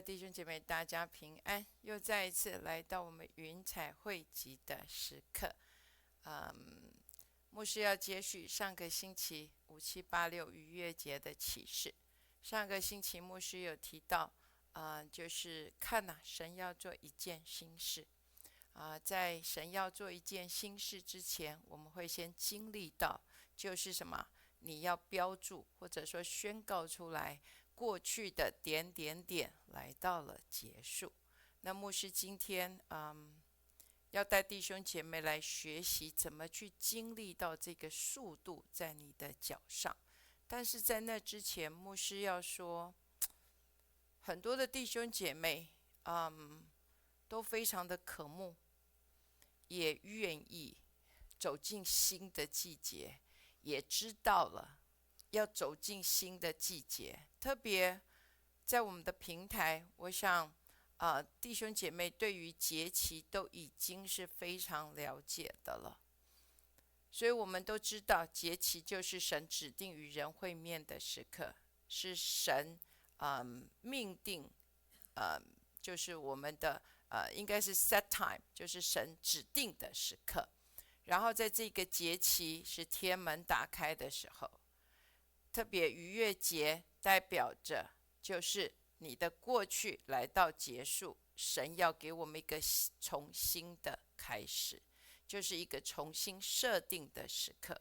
弟兄姐妹，大家平安！又再一次来到我们云彩汇集的时刻。牧师要接续上个星期5786逾越节的启示。上个星期牧师有提到，就是看神要做一件新事。在神要做一件新事之前，我们会先经历到，就是什么？你要标注或者说宣告出来。过去的点点点来到了结束。那牧师今天要带弟兄姐妹来学习怎么去经历到这个速度在你的脚上。但是在那之前，牧师要说，很多的弟兄姐妹都非常的渴慕，也愿意走进新的季节，也知道了要走进新的季节。特别在我们的平台，我想弟兄姐妹对于节期都已经是非常了解的了。所以我们都知道，节期就是神指定与人会面的时刻，是神命定就是我们的应该是 set time， 就是神指定的时刻。然后在这个节期是天门打开的时候，特别逾越节代表着就是你的过去来到结束，神要给我们一个重新的开始，就是一个重新设定的时刻。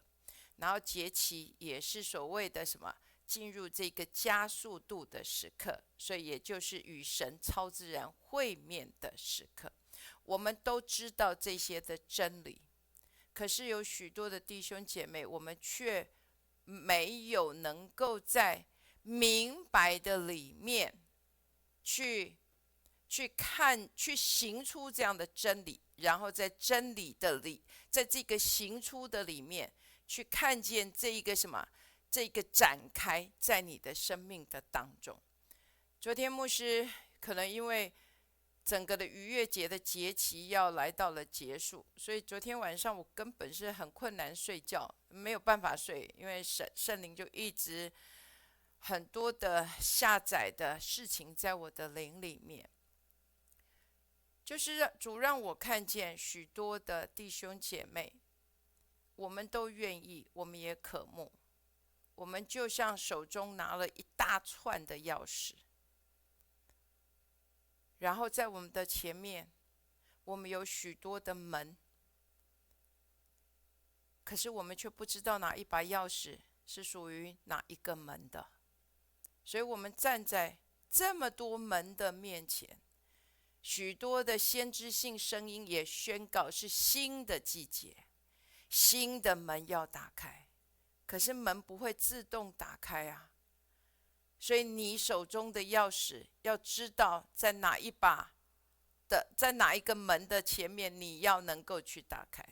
然后节期也是所谓的什么，进入这个加速度的时刻，所以也就是与神超自然会面的时刻。我们都知道这些的真理，可是有许多的弟兄姐妹，我们却没有能够在明白的里面去看，去行出这样的真理，然后在真理的里，在这个行出的里面去看见这一个什么，这个展开在你的生命的当中。昨天牧师可能因为整个的逾越节的节期要来到了结束，所以昨天晚上我根本是很困难睡觉，没有办法睡，因为圣灵就一直很多的下载的事情在我的灵里面，就是主让我看见许多的弟兄姐妹，我们都愿意，我们也渴慕，我们就像手中拿了一大串的钥匙，然后在我们的前面，我们有许多的门，可是我们却不知道哪一把钥匙是属于哪一个门的。所以我们站在这么多门的面前，许多的先知性声音也宣告是新的季节，新的门要打开，可是门不会自动打开啊。所以你手中的钥匙要知道在哪一把的，在哪一个门的前面，你要能够去打开。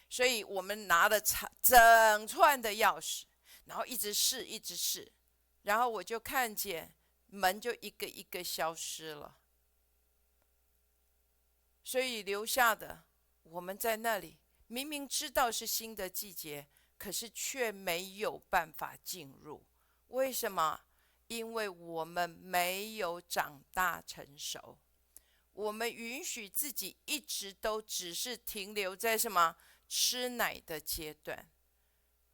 所以我们拿了整串的钥匙，然后一直试一直试，然后我就看见门就一个一个消失了。所以留下的，我们在那里明明知道是新的季节，可是却没有办法进入。为什么？因为我们没有长大成熟，我们允许自己一直都只是停留在什么吃奶的阶段。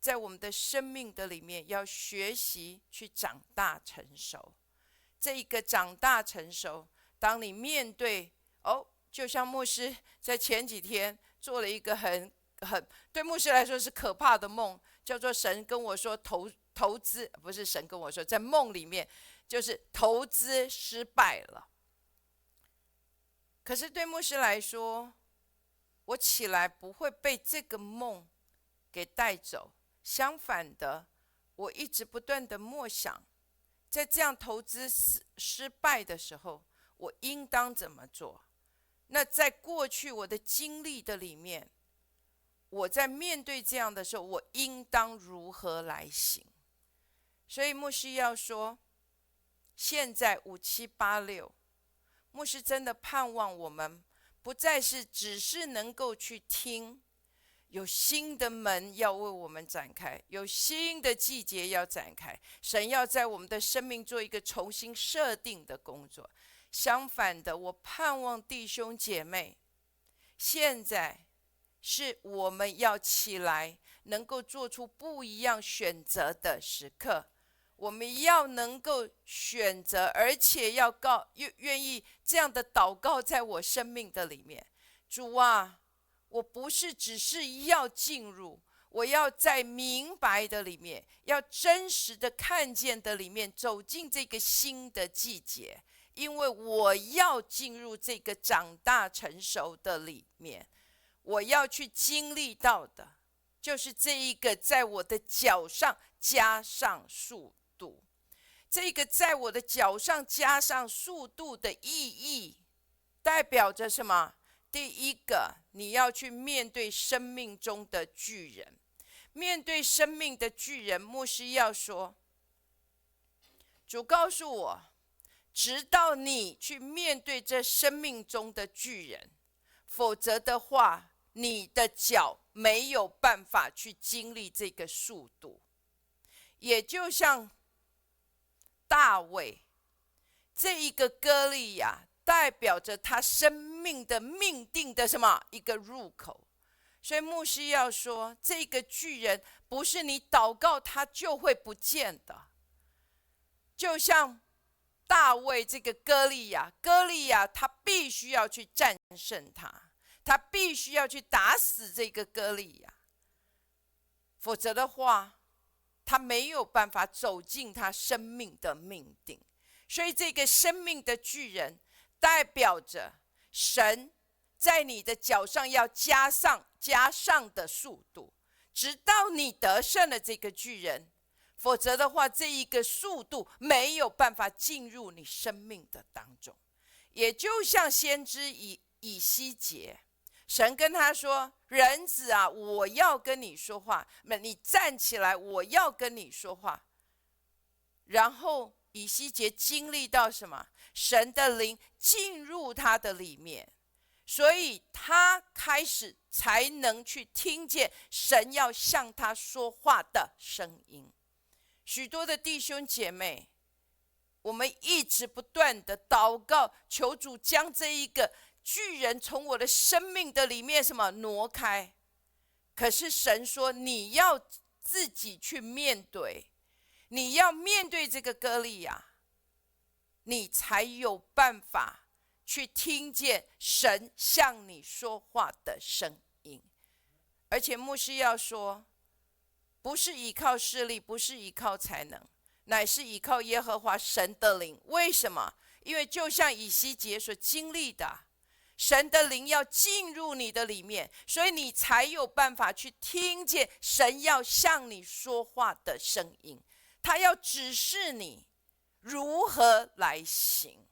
在我们的生命的里面，要学习去长大成熟。这一个长大成熟，当你面对就像牧师在前几天做了一个很对牧师来说是可怕的梦，叫做神跟我说投资，不是神跟我说，在梦里面就是投资失败了。可是对牧师来说，我起来不会被这个梦给带走，相反的，我一直不断的默想，在这样投资失败的时候，我应当怎么做？那在过去我的经历的里面，我在面对这样的时候，我应当如何来行？所以牧师要说，现在5786，牧师真的盼望我们不再是只是能够去听，有新的门要为我们展开，有新的季节要展开，神要在我们的生命做一个重新设定的工作。相反的，我盼望弟兄姐妹，现在是我们要起来，能够做出不一样选择的时刻。我们要能够选择，而且愿意这样的祷告在我生命的里面。主啊，我不是只是要进入，我要在明白的里面，要真实的看见的里面，走进这个新的季节，因为我要进入这个长大成熟的里面。我要去经历到的就是这一个在我的脚上加上速度。这个在我的脚上加上速度的意义代表着什么？第一个，你要去面对生命中的巨人。面对生命的巨人，牧师要说，主告诉我，直到你去面对这生命中的巨人，否则的话，你的脚没有办法去经历这个速度。也就像大卫这一个歌利亚，代表着他生命的命定的什么一个入口。所以牧师要说，这个巨人不是你祷告他就会不见的。就像大卫这个歌利亚他必须要去战胜他必须要去打死这个歌利亚，否则的话他没有办法走进他生命的命定。所以这个生命的巨人代表着神在你的脚上要加上的速度，直到你得胜了这个巨人，否则的话这一个速度没有办法进入你生命的当中。也就像先知以西结，神跟他说，人子啊，我要跟你说话，你站起来，我要跟你说话。然后以西结经历到什么？神的灵进入他的里面，所以他开始才能去听见神要向他说话的声音。许多的弟兄姐妹，我们一直不断的祷告，求主将这一个巨人从我的生命的里面挪开。可是神说，你要自己去面对，你要面对这个歌利亚，你才有办法去听见神向你说话的声音。而且牧师要说，不是依靠势力，不是依靠才能，乃是依靠耶和华神的灵。为什么？因为就像以西结所经历的，神的灵要进入你的里面，所以你才有办法去听见神要向你说话的声音。他要指示你如何来行，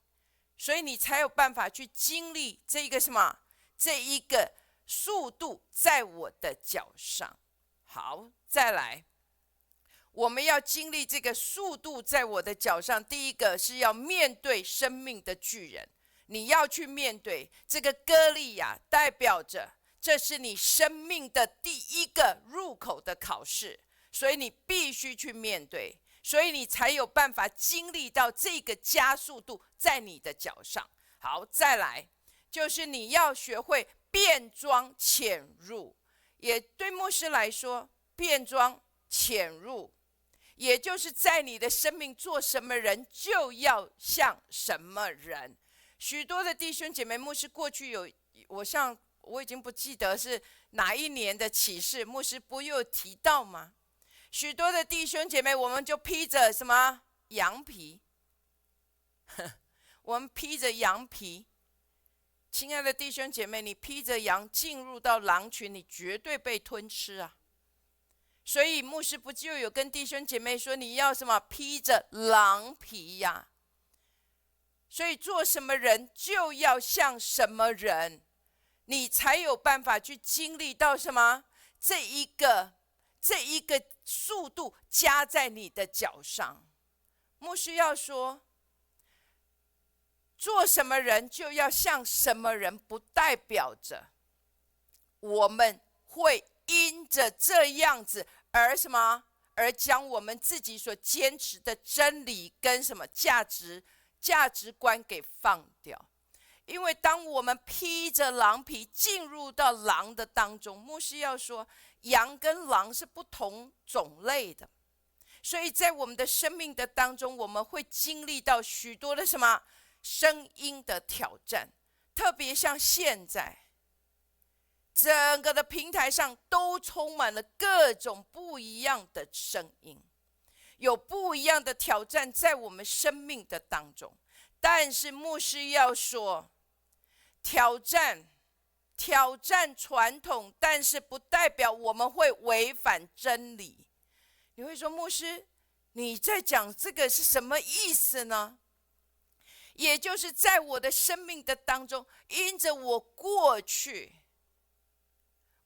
所以你才有办法去经历这一个速度在我的脚上。好，再来，我们要经历这个速度在我的脚上。第一个是要面对生命的巨人，你要去面对这个歌利亚，代表着这是你生命的第一个入口的考试，所以你必须去面对，所以你才有办法经历到这个加速度在你的脚上。好，再来就是你要学会变装潜入。也对牧师来说，变装潜入也就是在你的生命做什么人就要像什么人。许多的弟兄姐妹，牧师过去我已经不记得是哪一年的启示，牧师不有提到吗？许多的弟兄姐妹，我们就披着什么羊皮我们披着羊皮。亲爱的弟兄姐妹，你披着羊进入到狼群，你绝对被吞吃啊！所以牧师不就有跟弟兄姐妹说，你要披着狼皮呀。所以做什么人就要像什么人，你才有办法去经历到这一个速度加在你的脚上。牧师要说，做什么人就要像什么人，不代表着我们会因着这样子而将我们自己所坚持的真理跟价值价值观给放掉。因为当我们披着狼皮进入到狼的当中，牧师要说，羊跟狼是不同种类的，所以在我们的生命的当中，我们会经历到许多的什么声音的挑战，特别像现在整个的平台上都充满了各种不一样的声音，有不一样的挑战在我们生命的当中。但是牧师要说，挑战传统，但是不代表我们会违反真理。你会说，牧师你在讲这个是什么意思呢？也就是在我的生命的当中，因着我过去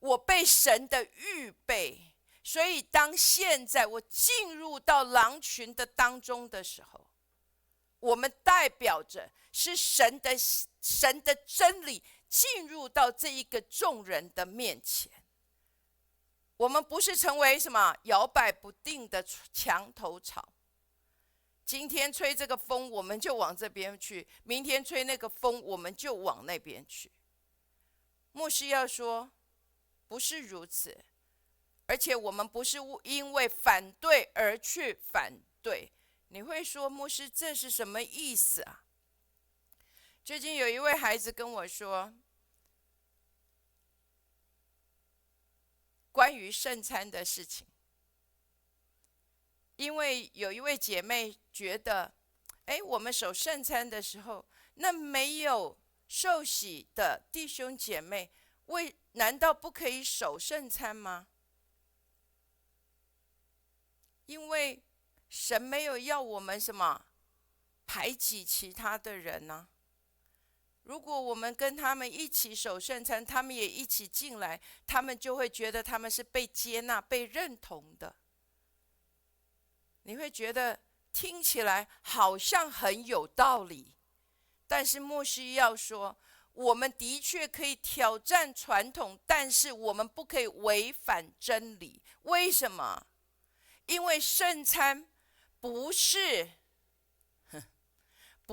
我被神的预备，所以当现在我进入到狼群的当中的时候，我们代表着是神的真理进入到这一个众人的面前。我们不是成为什么摇摆不定的墙头草，今天吹这个风我们就往这边去，明天吹那个风我们就往那边去。牧师要说不是如此，而且我们不是因为反对而去反对。你会说，牧师这是什么意思啊？最近有一位孩子跟我说，关于圣餐的事情。因为有一位姐妹觉得，我们守圣餐的时候，那没有受洗的弟兄姐妹，难道不可以守圣餐吗？因为神没有要我们什么排挤其他的人呢？如果我们跟他们一起守圣餐，他们也一起进来，他们就会觉得他们是被接纳、被认同的。你会觉得听起来好像很有道理，但是牧师要说，我们的确可以挑战传统，但是我们不可以违反真理。为什么？因为圣餐不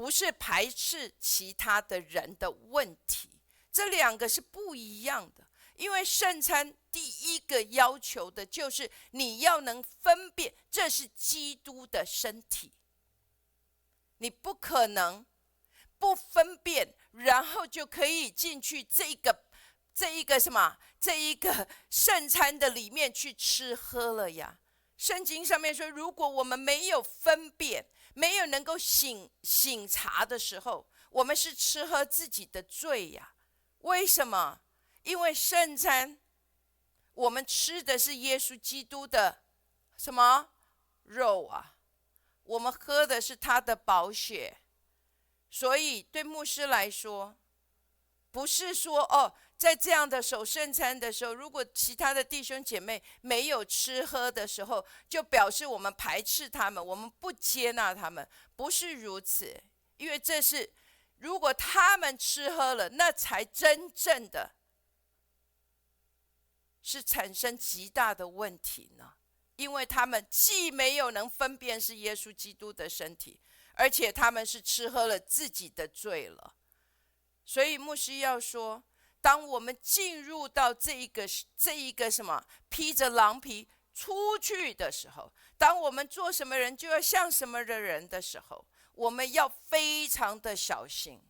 是排斥其他的人的问题，这两个是不一样的。因为圣餐第一个要求的就是你要能分辨这是基督的身体，你不可能不分辨然后就可以进去这一个圣餐的里面去吃喝了呀。圣经上面说，如果我们没有分辨，没有能够醒察的时候，我们是吃喝自己的罪呀。为什么？因为圣餐我们吃的是耶稣基督的什么肉啊，我们喝的是他的宝血。所以对牧师来说，不是说在这样的守圣餐的时候，如果其他的弟兄姐妹没有吃喝的时候，就表示我们排斥他们，我们不接纳他们。不是如此，因为这是如果他们吃喝了，那才真正的是产生极大的问题呢。因为他们既没有能分辨是耶稣基督的身体，而且他们是吃喝了自己的罪了。所以牧师要说，当我们进入到这一个什么披着狼皮出去的时候，当我们做什么人就要像什么的人的时候，我们要非常的小心。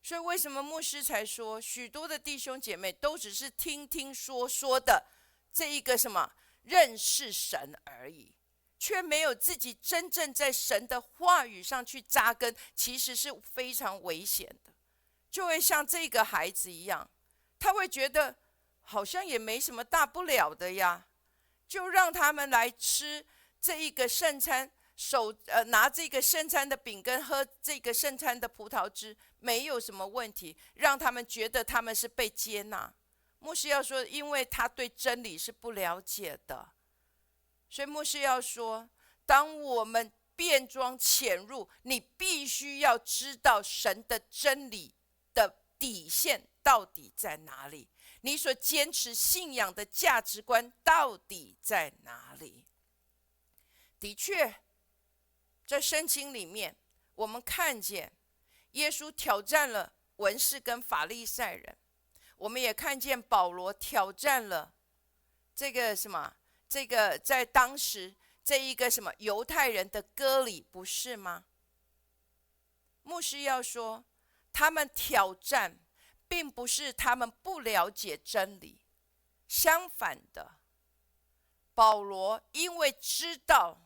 所以为什么牧师才说，许多的弟兄姐妹都只是听听说说的这一个什么认识神而已，却没有自己真正在神的话语上去扎根，其实是非常危险的。就会像这个孩子一样，他会觉得好像也没什么大不了的呀，就让他们来吃这一个圣餐，拿这个圣餐的饼跟喝这个圣餐的葡萄汁，没有什么问题，让他们觉得他们是被接纳。牧师要说，因为他对真理是不了解的，所以牧师要说，当我们变装潜入，你必须要知道神的真理的底线到底在哪里，你所坚持信仰的价值观到底在哪里。的确在圣经里面我们看见耶稣挑战了文士跟法利赛人，我们也看见保罗挑战了这个什么，这个在当时这一个什么犹太人的割礼，不是吗？牧师要说，他们挑战并不是他们不了解真理，相反的，保罗因为知道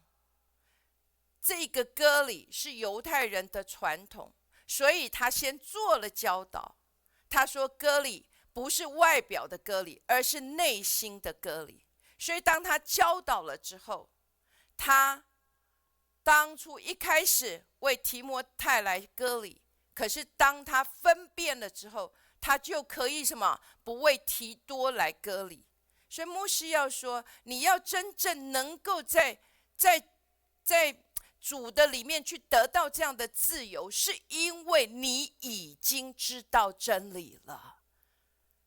这个割礼是犹太人的传统，所以他先做了教导。他说割礼不是外表的割礼，而是内心的割礼。所以当他教导了之后，他当初一开始为提摩太来割礼，可是当他分辨了之后，他就可以什么，不为提多来割礼。所以牧师要说，你要真正能够在主的里面去得到这样的自由，是因为你已经知道真理了。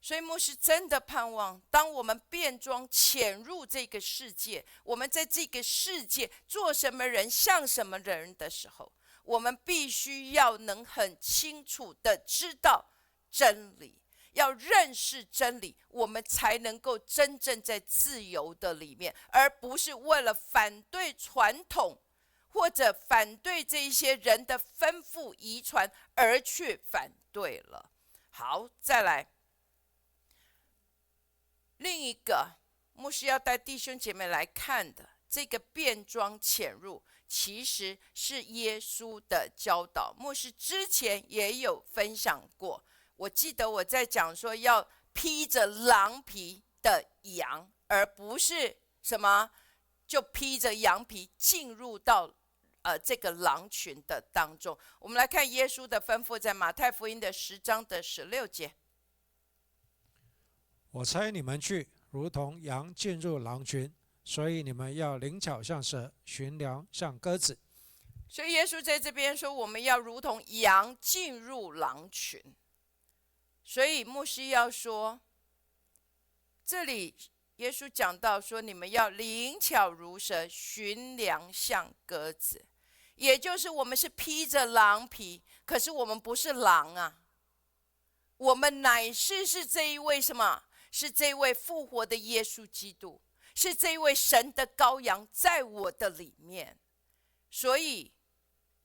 所以牧师真的盼望，当我们变装潜入这个世界，我们在这个世界做什么人像什么人的时候，我们必须要能很清楚的知道真理，要认识真理，我们才能够真正在自由的里面，而不是为了反对传统或者反对这一些人的吩咐遗传而去反对了。好，再来另一个牧师要带弟兄姐妹来看的，这个变装潜入其实是耶稣的教导。牧师之前也有分享过，我记得我在讲说要披着狼皮的羊，而不是什么就披着羊皮进入到这个狼群的当中。我们来看耶稣的吩咐，在马太福音的10章的16节。我差你们去，如同羊进入狼群，所以你们要灵巧像蛇，驯良像鸽子。所以耶稣在这边说，我们要如同羊进入狼群。所以牧师要说，这里耶稣讲到说，你们要灵巧如蛇，驯良像鸽子。也就是我们是披着狼皮，可是我们不是狼啊，我们乃是这一位什么？是这位复活的耶稣基督，是这位神的羔羊在我的里面。所以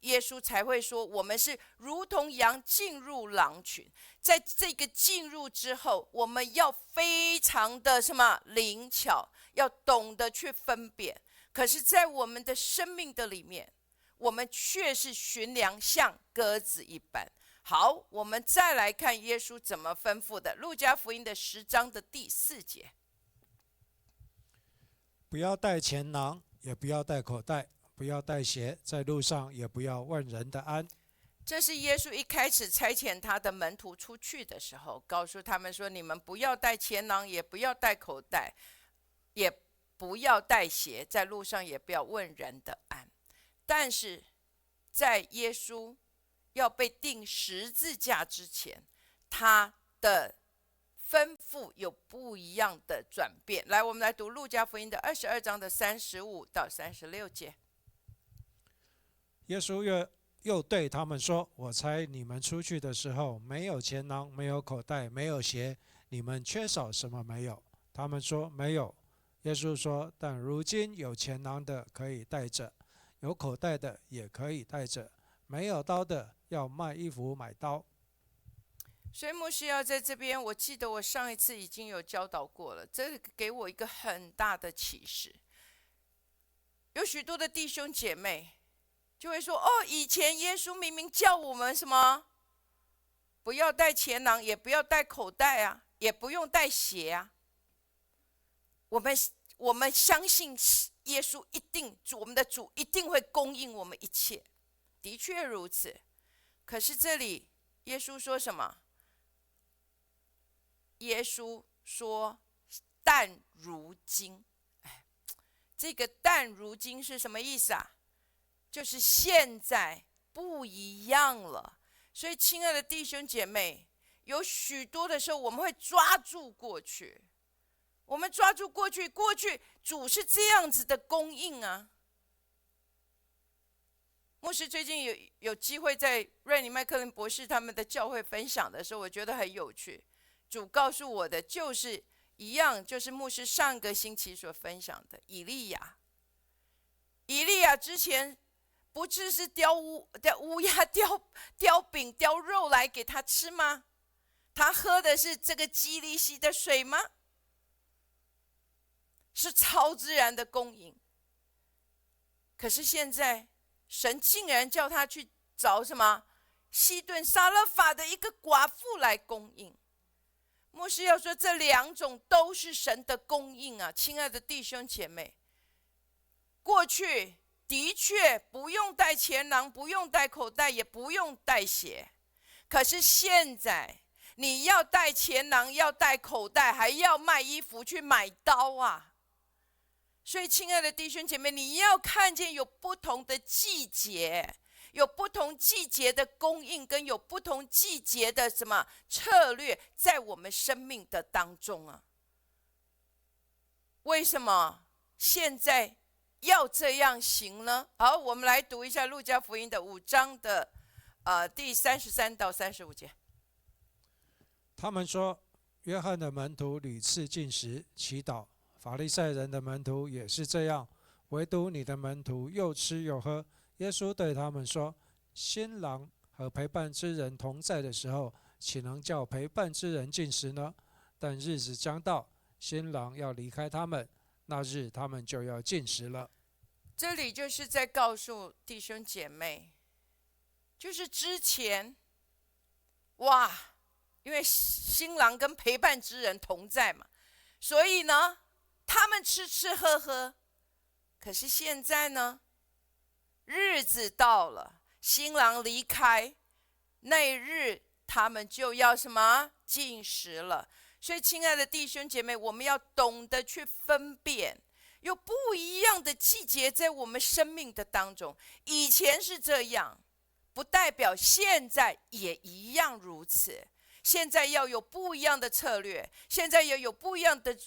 耶稣才会说，我们是如同羊进入狼群。在这个进入之后，我们要非常的什么灵巧，要懂得去分辨。可是在我们的生命的里面，我们却是驯良像鸽子一般。好，我们再来看耶稣怎么吩咐的。路加福音的10章的第4节，不要带钱囊，也不要带口袋，不要带鞋，在路上也不要问人的安。这是耶稣一开始差遣他的门徒出去的时候，告诉他们说，你们不要带钱囊，也不要带口袋，也不要带鞋，在路上也不要问人的安。但是在耶稣要被钉十字架之前，他的吩咐有不一样的转变。来，我们来读路加福音的22章的35到36节。耶稣又对他们说，我差你们出去的时候，没有钱囊，没有口袋，没有鞋，你们缺少什么没有？他们说没有。耶稣说，但如今有钱囊的可以带着，有口袋的也可以带着，没有刀的要卖衣服买刀。所以牧师要在这边，我记得我上一次已经有教导过了，这给我一个很大的启示。有许多的弟兄姐妹就会说，以前耶稣明明叫我们什么，不要带钱囊，也不要带口袋啊，也不用带鞋啊。我们相信耶稣我们的主一定会供应我们一切，的确如此。可是这里耶稣说什么？耶稣说但如今，这个但如今是什么意思啊？就是现在不一样了。所以亲爱的弟兄姐妹，有许多的时候我们会抓住过去，我们抓住过去主是这样子的供应啊。牧师最近有机会在瑞尼麦克林博士他们的教会分享的时候，我觉得很有趣。主告诉我的就是一样，就是牧师上个星期所分享的以利亚。以利亚之前不只是叼乌鸦、叼饼、叼肉来给他吃吗？他喝的是这个基利溪的水吗？是超自然的供应。可是现在神竟然叫他去找什么西顿撒勒法的一个寡妇来供应。牧师要说，这两种都是神的供应啊，亲爱的弟兄姐妹。过去的确不用带钱囊，不用带口袋，也不用带鞋。可是现在你要带钱囊，要带口袋，还要卖衣服去买刀啊。所以亲爱的弟兄姐妹，你要看见有不同的季节，有不同季节的供应，跟有不同季节的什么策略在我们生命的当中啊。为什么现在要这样行呢？好，我们来读一下路加福音的5章的第33到35节。他们说，约翰的门徒屡次禁食祈祷，法利赛人的门徒也是这样，唯独你的门徒又吃又喝。耶稣对他们说，新郎和陪伴之人同在的时候，岂能叫陪伴之人禁食呢？但日子将到，新郎要离开他们，那日他们就要禁食了。这里就是在告诉弟兄姐妹，就是之前因为新郎跟陪伴之人同在嘛，所以呢他们吃吃喝喝。可是现在呢，日子到了，新郎离开，那日他们就要什么？禁食了。所以亲爱的弟兄姐妹，我们要懂得去分辨，有不一样的季节在我们生命的当中。以前是这样，不代表现在也一样如此。现在要有不一样的策略，现在要有不一样的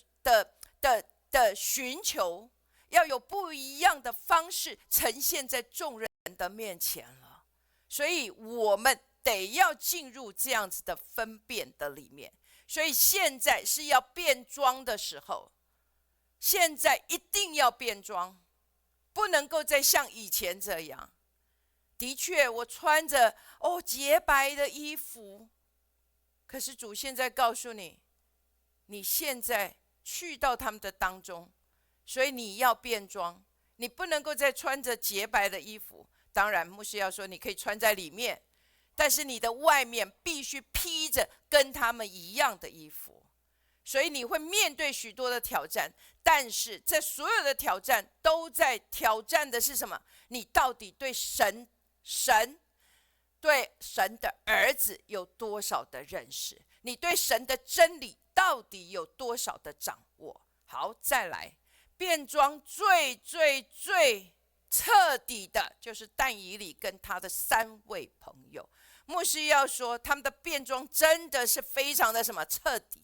寻求，要有不一样的方式呈现在众人的面前了。所以我们得要进入这样子的分辨的里面。所以现在是要变装的时候，现在一定要变装，不能够再像以前这样。的确，我穿着洁白的衣服，可是主现在告诉你，你现在去到他们的当中，所以你要变装，你不能够再穿着洁白的衣服。当然牧师要说你可以穿在里面，但是你的外面必须披着跟他们一样的衣服。所以你会面对许多的挑战，但是这所有的挑战都在挑战的是什么？你到底对神对神的儿子有多少的认识？你对神的真理到底有多少的掌握？好，再来，变装最彻底的就是但以理跟他的3位朋友。牧师要说，他们的变装真的是非常的什么彻底？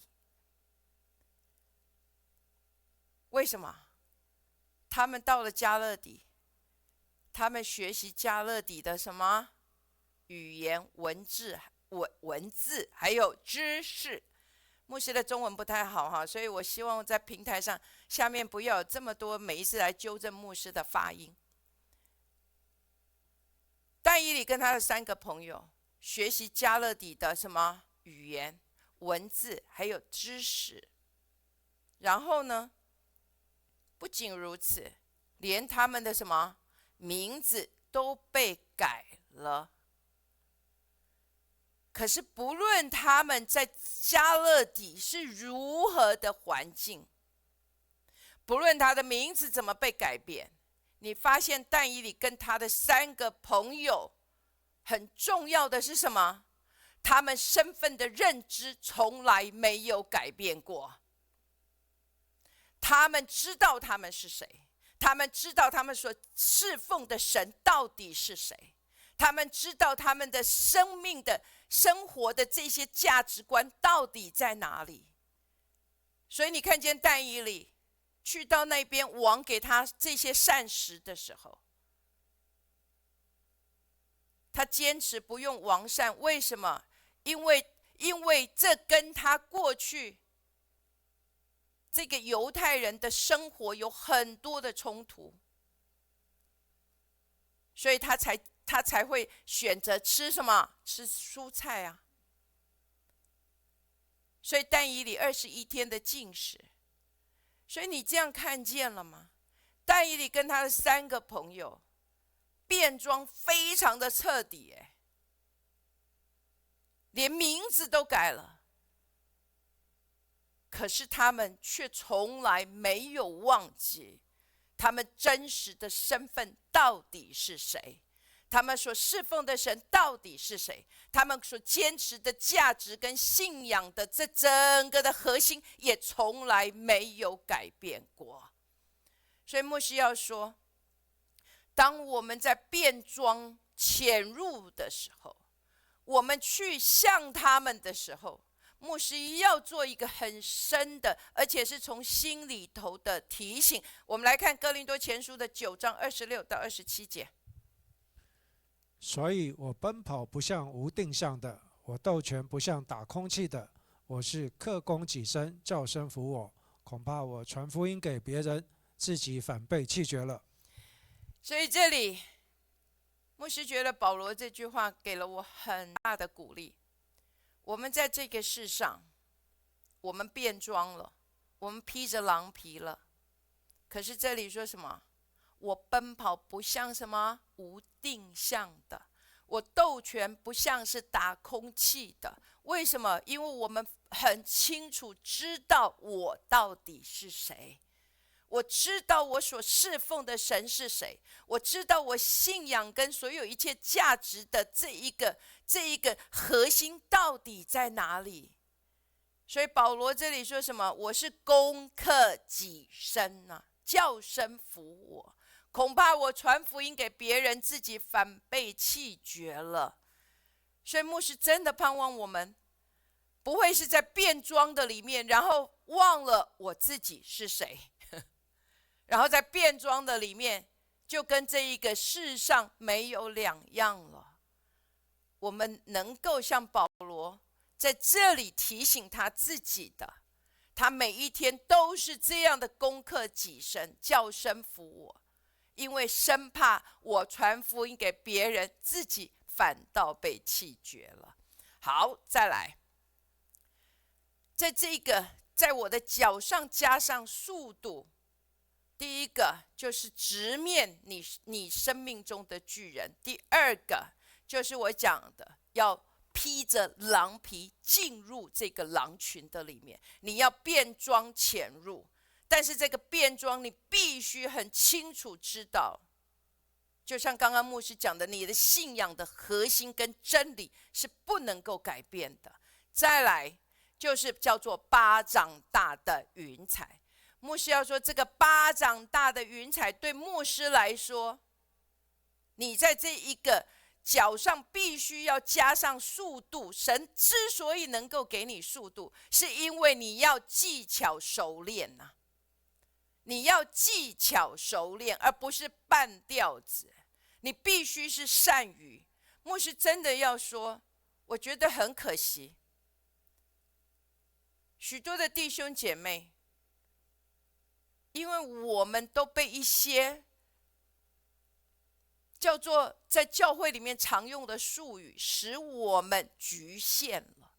为什么？他们到了迦勒底，他们学习迦勒底的什么语言、文字还有知识。牧师的中文不太好哈，所以我希望在平台上下面不要有这么多每一次来纠正牧师的发音。但以理跟他的3个朋友学习迦勒底的什么语言、文字还有知识。然后呢，不仅如此，连他们的什么名字都被改了。可是不论他们在迦勒底是如何的环境，不论他的名字怎么被改变，你发现但以理跟他的3个朋友很重要的是什么？他们身份的认知从来没有改变过。他们知道他们是谁，他们知道他们所侍奉的神到底是谁，他们知道他们的生命的生活的这些价值观到底在哪里。所以你看见但以理去到那边，王给他这些膳食的时候，他坚持不用王膳，为什么？因为这跟他过去这个犹太人的生活有很多的冲突，所以他才会选择吃什么？吃蔬菜啊。所以但以理21天的禁食。所以你这样看见了吗？但以理跟他的3个朋友变装非常的彻底，连名字都改了，可是他们却从来没有忘记他们真实的身份到底是谁，他们所侍奉的神到底是谁，他们所坚持的价值跟信仰的这整个的核心也从来没有改变过。所以牧师要说，当我们在变装潜入的时候，我们去向他们的时候，牧师要做一个很深的，而且是从心里头的提醒。我们来看哥林多前书的9章26到27节。所以我奔跑不像无定向的，我斗拳不像打空气的，我是克功己身，叫身服我。恐怕我传福音给别人，自己反被弃绝了。所以这里牧师觉得保罗这句话给了我很大的鼓励。我们在这个世上，我们变装了，我们披着狼皮了，可是这里说什么？我奔跑不像什么无定向的，我斗拳不像是打空气的。为什么？因为我们很清楚知道我到底是谁，我知道我所侍奉的神是谁，我知道我信仰跟所有一切价值的这一个核心到底在哪里。所以保罗这里说什么？我是攻克己身啊，叫身服我。恐怕我传福音给别人，自己反被弃绝了。所以牧师真的盼望我们不会是在变装的里面，然后忘了我自己是谁，然后在变装的里面就跟这一个世上没有两样了。我们能够像保罗在这里提醒他自己的，他每一天都是这样的攻克己身，叫身服我，因为生怕我传福音给别人，自己反倒被弃绝了。好，再来，在我的脚上加上速度。第一个就是直面你生命中的巨人，第二个就是我讲的要披着狼皮进入这个狼群的里面，你要变装潜入。但是这个变装你必须很清楚知道，就像刚刚牧师讲的，你的信仰的核心跟真理是不能够改变的。再来就是叫做巴掌大的云彩。牧师要说，这个巴掌大的云彩对牧师来说，你在这一个脚上必须要加上速度。神之所以能够给你速度，是因为你要技巧熟练啊，你要技巧熟练，而不是半吊子。你必须是善于。牧师真的要说，我觉得很可惜，许多的弟兄姐妹，因为我们都被一些叫做在教会里面常用的术语使我们局限了。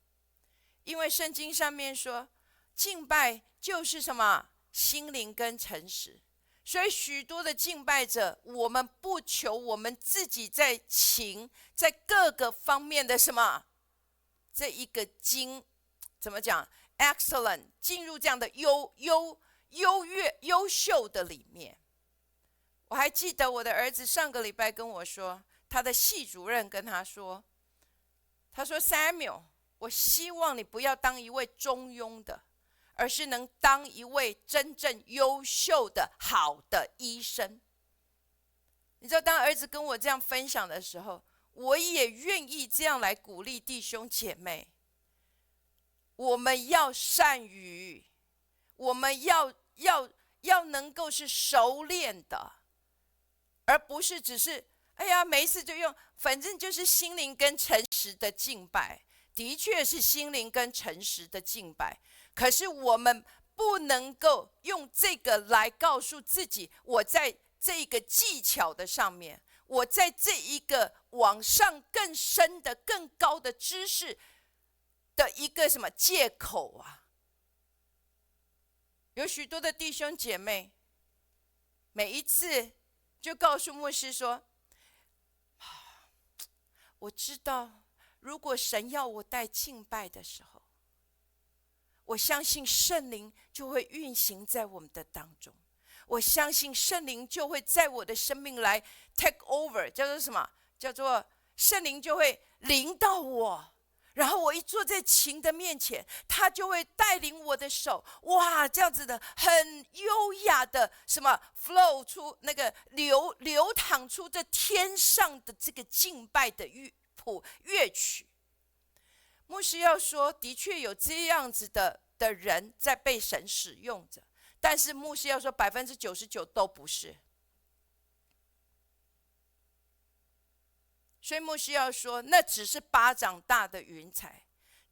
因为圣经上面说敬拜就是什么？心灵跟诚实。所以许多的敬拜者，我们不求我们自己在在各个方面的什么这一个怎么讲 excellent， 进入这样的优秀的里面。我还记得我的儿子上个礼拜跟我说，他的系主任跟他说Samuel， 我希望你不要当一位中庸的，而是能当一位真正优秀的好的医生。你知道，当儿子跟我这样分享的时候，我也愿意这样来鼓励弟兄姐妹。我们要善于，我们要能够是熟练的，而不是只是哎呀，没事就用，反正就是心灵跟诚实的敬拜，的确是心灵跟诚实的敬拜。可是我们不能够用这个来告诉自己，我在这个技巧的上面，我在这一个往上更深的、更高的知识的一个什么借口啊？有许多的弟兄姐妹，每一次就告诉牧师说：“我知道，如果神要我带敬拜的时候，我相信圣灵就会运行在我们的当中。我相信圣灵就会在我的生命来 take over， 叫做什么？叫做圣灵就会临到我。”然后我一坐在琴的面前，他就会带领我的手，哇，这样子的很优雅的什么 flow 出那个流淌出这天上的这个敬拜的乐曲。牧师要说，的确有这样子的人在被神使用着，但是牧师要说99%都不是。所以牧师要说，那只是巴掌大的云彩，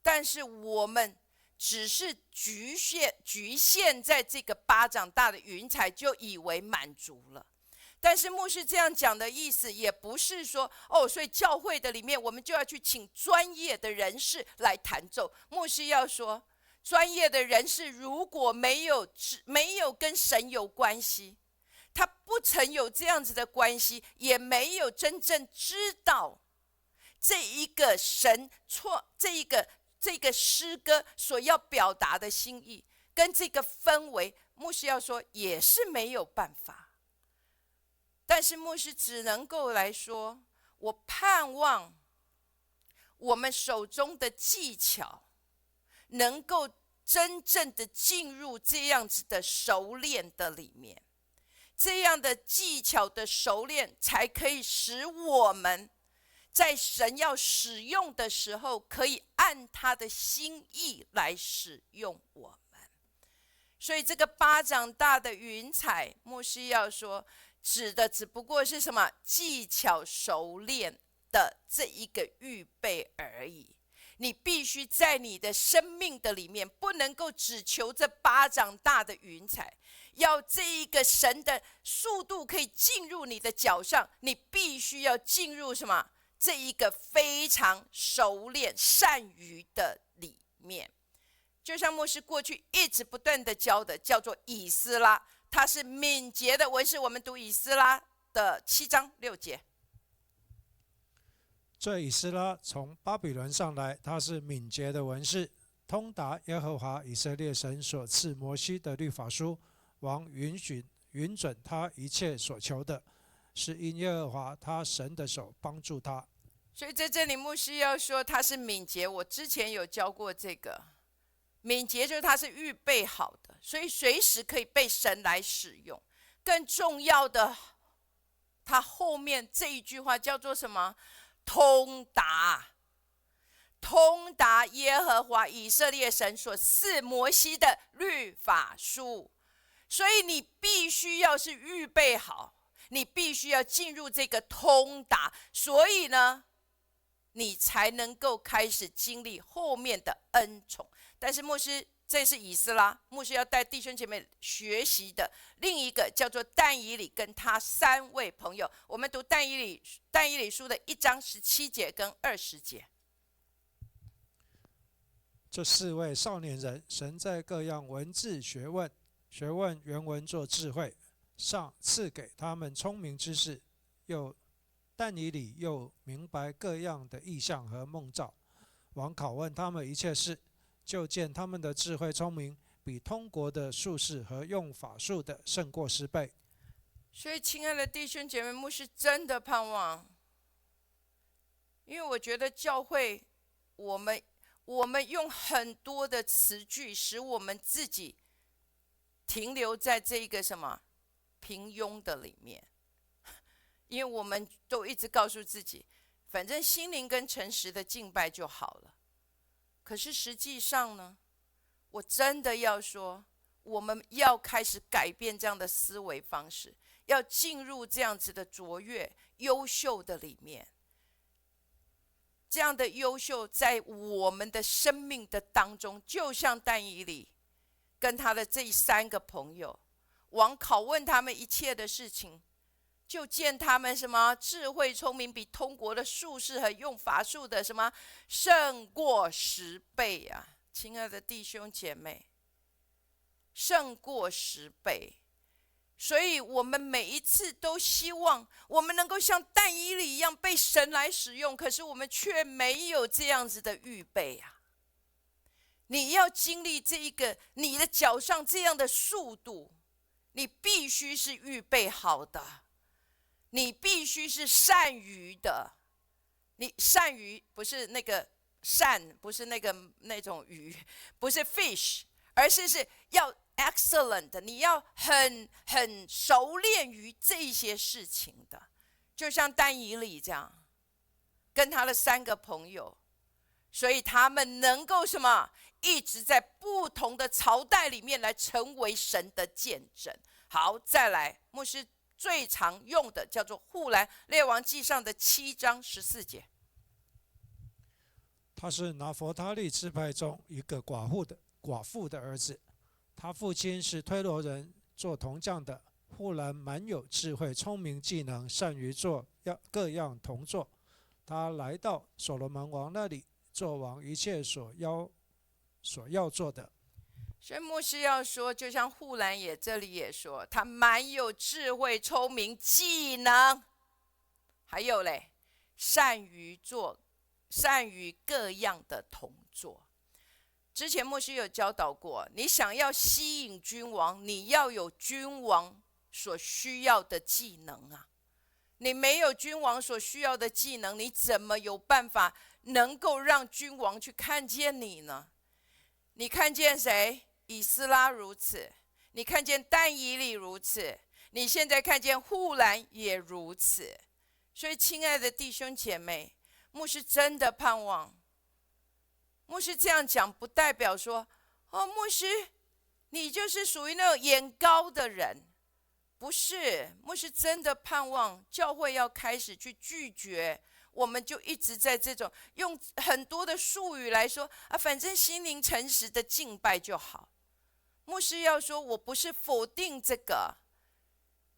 但是我们只是局限在这个巴掌大的云彩，就以为满足了。但是牧师这样讲的意思，也不是说所以教会的里面我们就要去请专业的人士来弹奏。牧师要说，专业的人士如果没有跟神有关系，他不曾有这样子的关系，也没有真正知道这一个这个诗歌所要表达的心意跟这个氛围，牧师要说也是没有办法。但是牧师只能够来说，我盼望我们手中的技巧能够真正的进入这样子的熟练的里面。这样的技巧的熟练，才可以使我们在神要使用的时候，可以按他的心意来使用我们。所以这个巴掌大的云彩，牧师要说，指的只不过是什么？技巧熟练的这一个预备而已。你必须在你的生命的里面，不能够只求这巴掌大的云彩，要这一个神的速度可以进入你的脚上，你必须要进入什么？这一个非常熟练善于的里面。就像牧师过去一直不断的教的，叫做以斯拉，它是敏捷的文士。我们读以斯拉的7章6节。这以斯拉从巴比伦上来，他是敏捷的文士，通达耶和华以色列神所赐摩西的律法书。王允准他一切所求的，是因耶和华他神的手帮助他。所以在这里牧师要说他是敏捷，我之前有教过这个。敏捷就是他是预备好的，所以随时可以被神来使用。更重要的，他后面这一句话叫做什么？通达耶和华以色列神所赐摩西的律法书。所以你必须要是预备好，你必须要进入这个通达，所以呢，你才能够开始经历后面的恩宠。但是牧师，这是以斯拉，牧师要带弟兄姐妹学习的另一个叫做但以理跟他3位朋友。我们读但以理书的1章17节跟20节。这4位少年人，神在各样文字学问原文作智慧，上赐给他们聪明知识，但以理又明白各样的异象和梦兆。王拷问他们一切事，就见他们的智慧聪明，比通国的术士和用法术的胜过10倍。所以亲爱的弟兄姐妹，牧师真的盼望，因为我觉得教会我们用很多的词句，使我们自己停留在这个什么平庸的里面。因为我们都一直告诉自己，反正心灵跟诚实的敬拜就好了。可是实际上呢，我真的要说，我们要开始改变这样的思维方式，要进入这样子的卓越，优秀的里面，这样的优秀在我们的生命的当中，就像但以理跟他的这3个朋友，王拷问他们一切的事情，就见他们什么智慧聪明，比通国的术士和用法术的什么胜过10倍啊！亲爱的弟兄姐妹，胜过10倍。所以我们每一次都希望我们能够像但以理一样被神来使用，可是我们却没有这样子的预备啊！你要经历这一个你的脚上这样的速度，你必须是预备好的，你必须是善于的。你善于不是那个善，不是那种鱼，不是 fish， 而是要 excellent， 你要很熟练于这些事情的，就像但以理这样，跟他的3个朋友，所以他们能够什么，一直在不同的朝代里面来成为神的见证。好，再来，牧师最常用的叫做户兰列王记上的7章14节。他是拿弗他利支派中一个寡妇的儿子，他父亲是推罗人，做铜匠的。户兰满有智慧、聪明、技能，善于做各样铜作。他来到所罗门王那里，做王一切所要做的。所以牧师要说，就像户兰也这里也说，他满有智慧、聪明、技能，还有嘞，善于各样的铜作。之前牧师有教导过，你想要吸引君王，你要有君王所需要的技能啊！你没有君王所需要的技能，你怎么有办法能够让君王去看见你呢？你看见谁？以斯拉如此，你看见但以理如此，你现在看见户兰也如此。所以亲爱的弟兄姐妹，牧师真的盼望，牧师这样讲不代表说，牧师你就是属于那种眼高的人，不是。牧师真的盼望教会要开始去拒绝，我们就一直在这种用很多的术语来说反正心灵诚实的敬拜就好。牧师要说，我不是否定这个，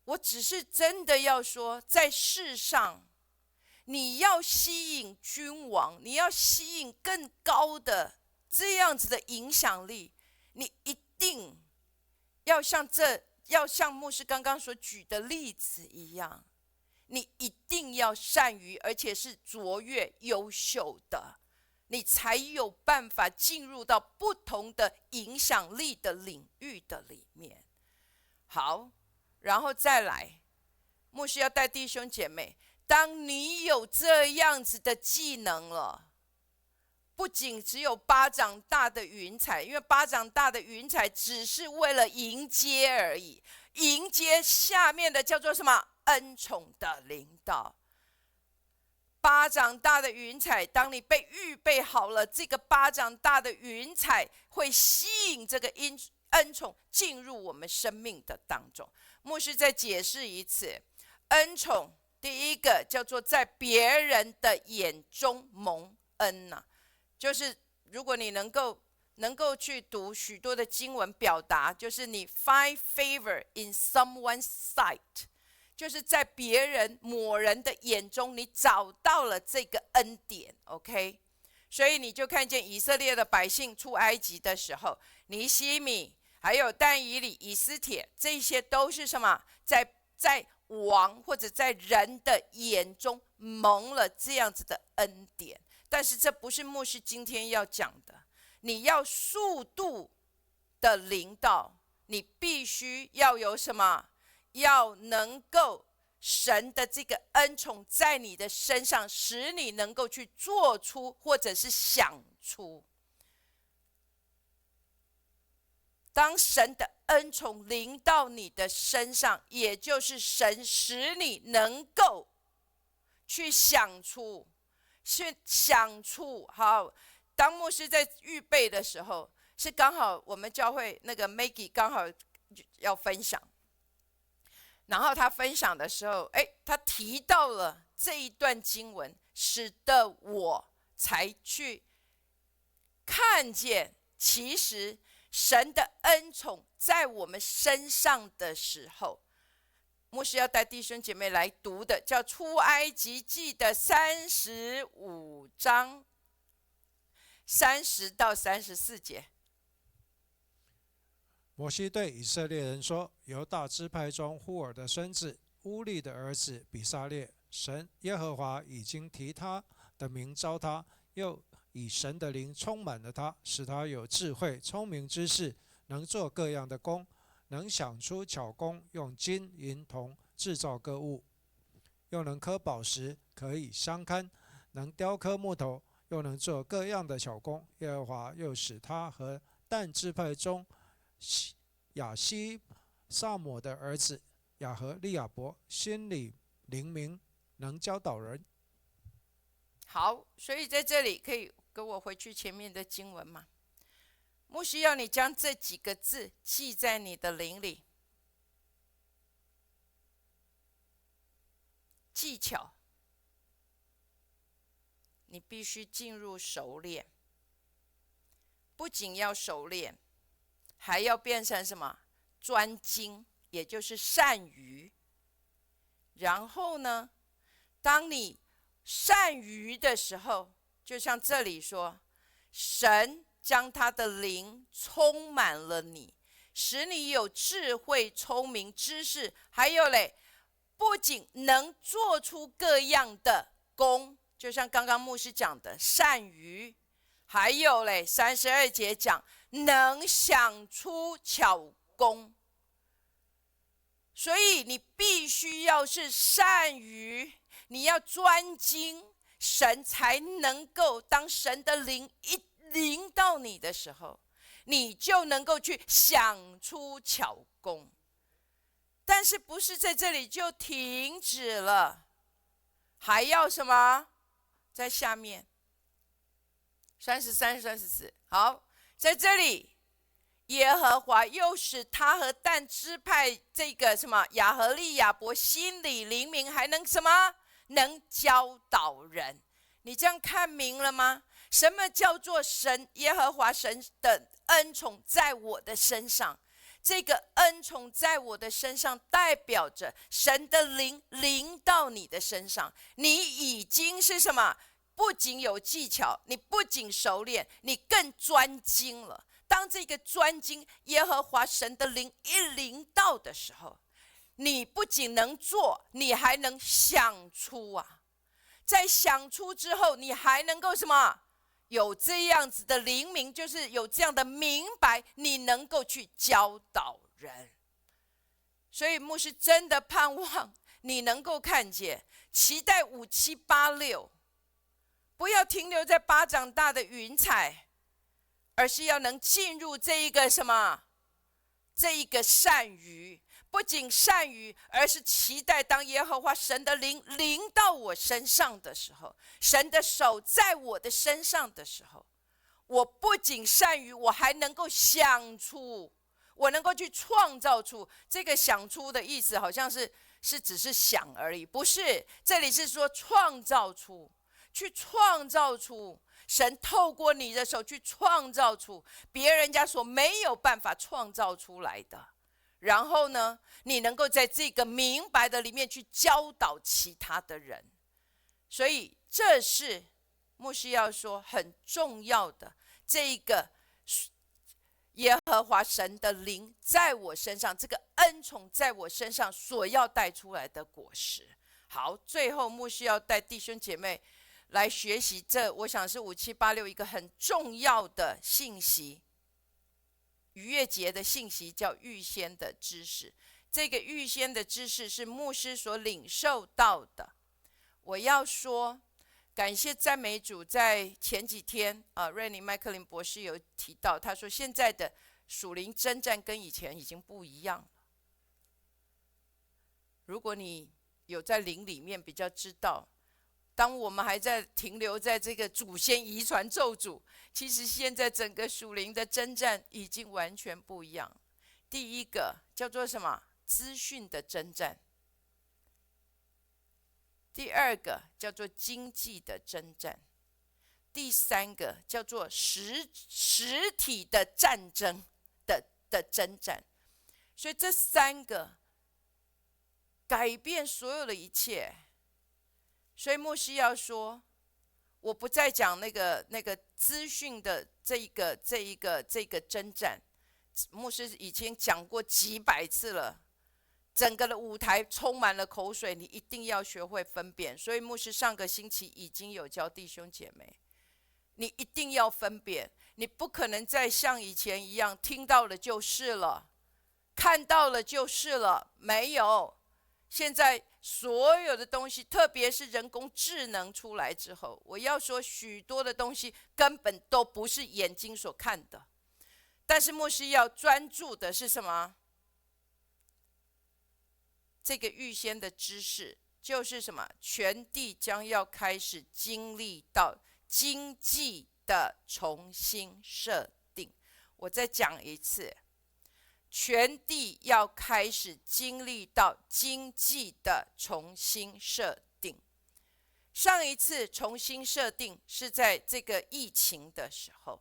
我只是真的要说，在世上你要吸引君王，你要吸引更高的这样子的影响力，你一定要像牧师刚刚所举的例子一样，你一定要善于，而且是卓越优秀的，你才有办法进入到不同的影响力的领域的里面。好，然后再来，牧师要带弟兄姐妹，当你有这样子的技能了，不仅只有巴掌大的云彩，因为巴掌大的云彩只是为了迎接而已，迎接下面的叫做什么？恩宠的领导。巴掌大的云彩，当你被预备好了，这个巴掌大的云彩会吸引这个恩宠进入我们生命的当中。牧师再解释一次，恩宠第一个叫做在别人的眼中蒙恩啊，就是如果你能够去读许多的经文表达，就是你 find favor in someone's sight，就是在别人某人的眼中，你找到了这个恩典 ，OK？ 所以你就看见以色列的百姓出埃及的时候，尼希米还有但以理、以斯帖，这些都是什么？在王或者在人的眼中蒙了这样子的恩典。但是这不是牧师今天要讲的。你要速度的领导，你必须要有什么？要能够神的这个恩宠在你的身上，使你能够去做出或者是想出。当神的恩宠临到你的身上，也就是神使你能够去想出。好，当牧师在预备的时候，是刚好我们教会那个 Maggie 刚好要分享。然后他分享的时候，他提到了这一段经文，使得我才去看见，其实神的恩宠在我们身上的时候，牧师要带弟兄姐妹来读的，叫出埃及记的35章30到34节。摩西对以色列人说：犹大支派中户尔的孙子乌利的儿子比撒列，神耶和华已经提他的名召他，又以神的灵充满了他，使他有智慧聪明之士，能做各样的工，能想出巧工，用金银铜制造各物，又能刻宝石，可以相看，能雕刻木头，又能做各样的巧工。耶和华又使他和但支派中亚西萨抹的儿子亚和利亚伯心里灵明，能教导人。好，所以在这里可以跟我回去前面的经文吗？牧师要你将这几个字记在你的灵里。技巧，你必须进入熟练，不仅要熟练，还要变成什么？专精，也就是善于。然后呢，当你善于的时候，就像这里说，神将他的灵充满了你，使你有智慧、聪明、知识，还有嘞，不仅能做出各样的工，就像刚刚牧师讲的善于，还有嘞32节讲能想出巧工。所以你必须要是善于，你要专精，神才能够当神的灵一临到你的时候，你就能够去想出巧工。但是不是在这里就停止了，还要什么？在下面33、34。好，在这里耶和华又使他和但支派这个什么亚和利亚伯心里灵明，还能什么？能教导人。你这样看明了吗？什么叫做神耶和华神的恩宠在我的身上？这个恩宠在我的身上，代表着神的灵临到你的身上，你已经是什么？不仅有技巧，你不仅熟练，你更专精了。当这个专精耶和华神的灵一临到的时候，你不仅能做，你还能想出啊！在想出之后，你还能够什么？有这样子的灵明，就是有这样的明白，你能够去教导人。所以牧师真的盼望你能够看见，期待5786，不要停留在巴掌大的云彩，而是要能进入这一个什么？这一个善于，不仅善于，而是期待当耶和华神的灵临到我身上的时候，神的手在我的身上的时候，我不仅善于，我还能够想出，我能够去创造出。这个想出的意思好像是只是想而已，不是，这里是说创造出，去创造出神透过你的手去创造出别人家所没有办法创造出来的。然后呢，你能够在这个明白的里面去教导其他的人。所以这是牧师要说很重要的，这一个耶和华神的灵在我身上，这个恩宠在我身上所要带出来的果实。好，最后牧师要带弟兄姐妹来学习这，我想是5786一个很重要的信息。逾越节的信息叫预先的知识，这个预先的知识是牧师所领受到的。我要说，感谢赞美主，在前几天瑞尼麦克林博士有提到，他说现在的属灵征战跟以前已经不一样了。如果你有在灵里面比较知道，当我们还在停留在这个祖先遗传咒诅，其实现在整个属灵的征战已经完全不一样。第一个叫做什么？资讯的征战，第二个叫做经济的征战，第三个叫做实体的战争的征战。所以这三个改变所有的一切。所以牧师要说，我不再讲那个资讯的这一个征战，牧师已经讲过几百次了，整个的舞台充满了口水，你一定要学会分辨。所以牧师上个星期已经有教弟兄姐妹，你一定要分辨，你不可能再像以前一样听到了就是了，看到了就是了，没有。现在所有的东西，特别是人工智能出来之后，我要说许多的东西根本都不是眼睛所看的。但是牧师要专注的是什么？这个预先的知识就是什么？全地将要开始经历到经济的重新设定。我再讲一次，全地要开始经历到经济的重新设定。上一次重新设定是在这个疫情的时候，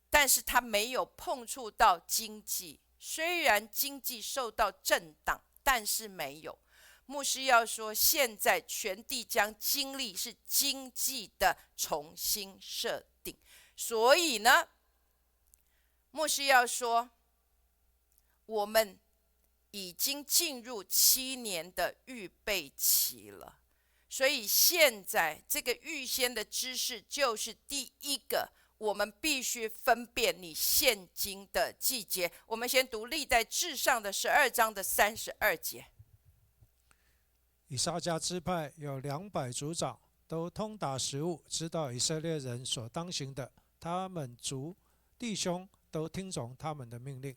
但是它没有碰触到经济，虽然经济受到震荡，但是没有。牧师要说，现在全地将经历是经济的重新设定。所以呢，牧师要说，我们已经进入7年的预备期了。所以现在这个预先的知识就是第一个，我们必须分辨你现今的季节。我们先读历代志上的12章的32节。以撒家支派有200族长，都通达实务，知道以色列人所当行的，他们族弟兄都听从他们的命令。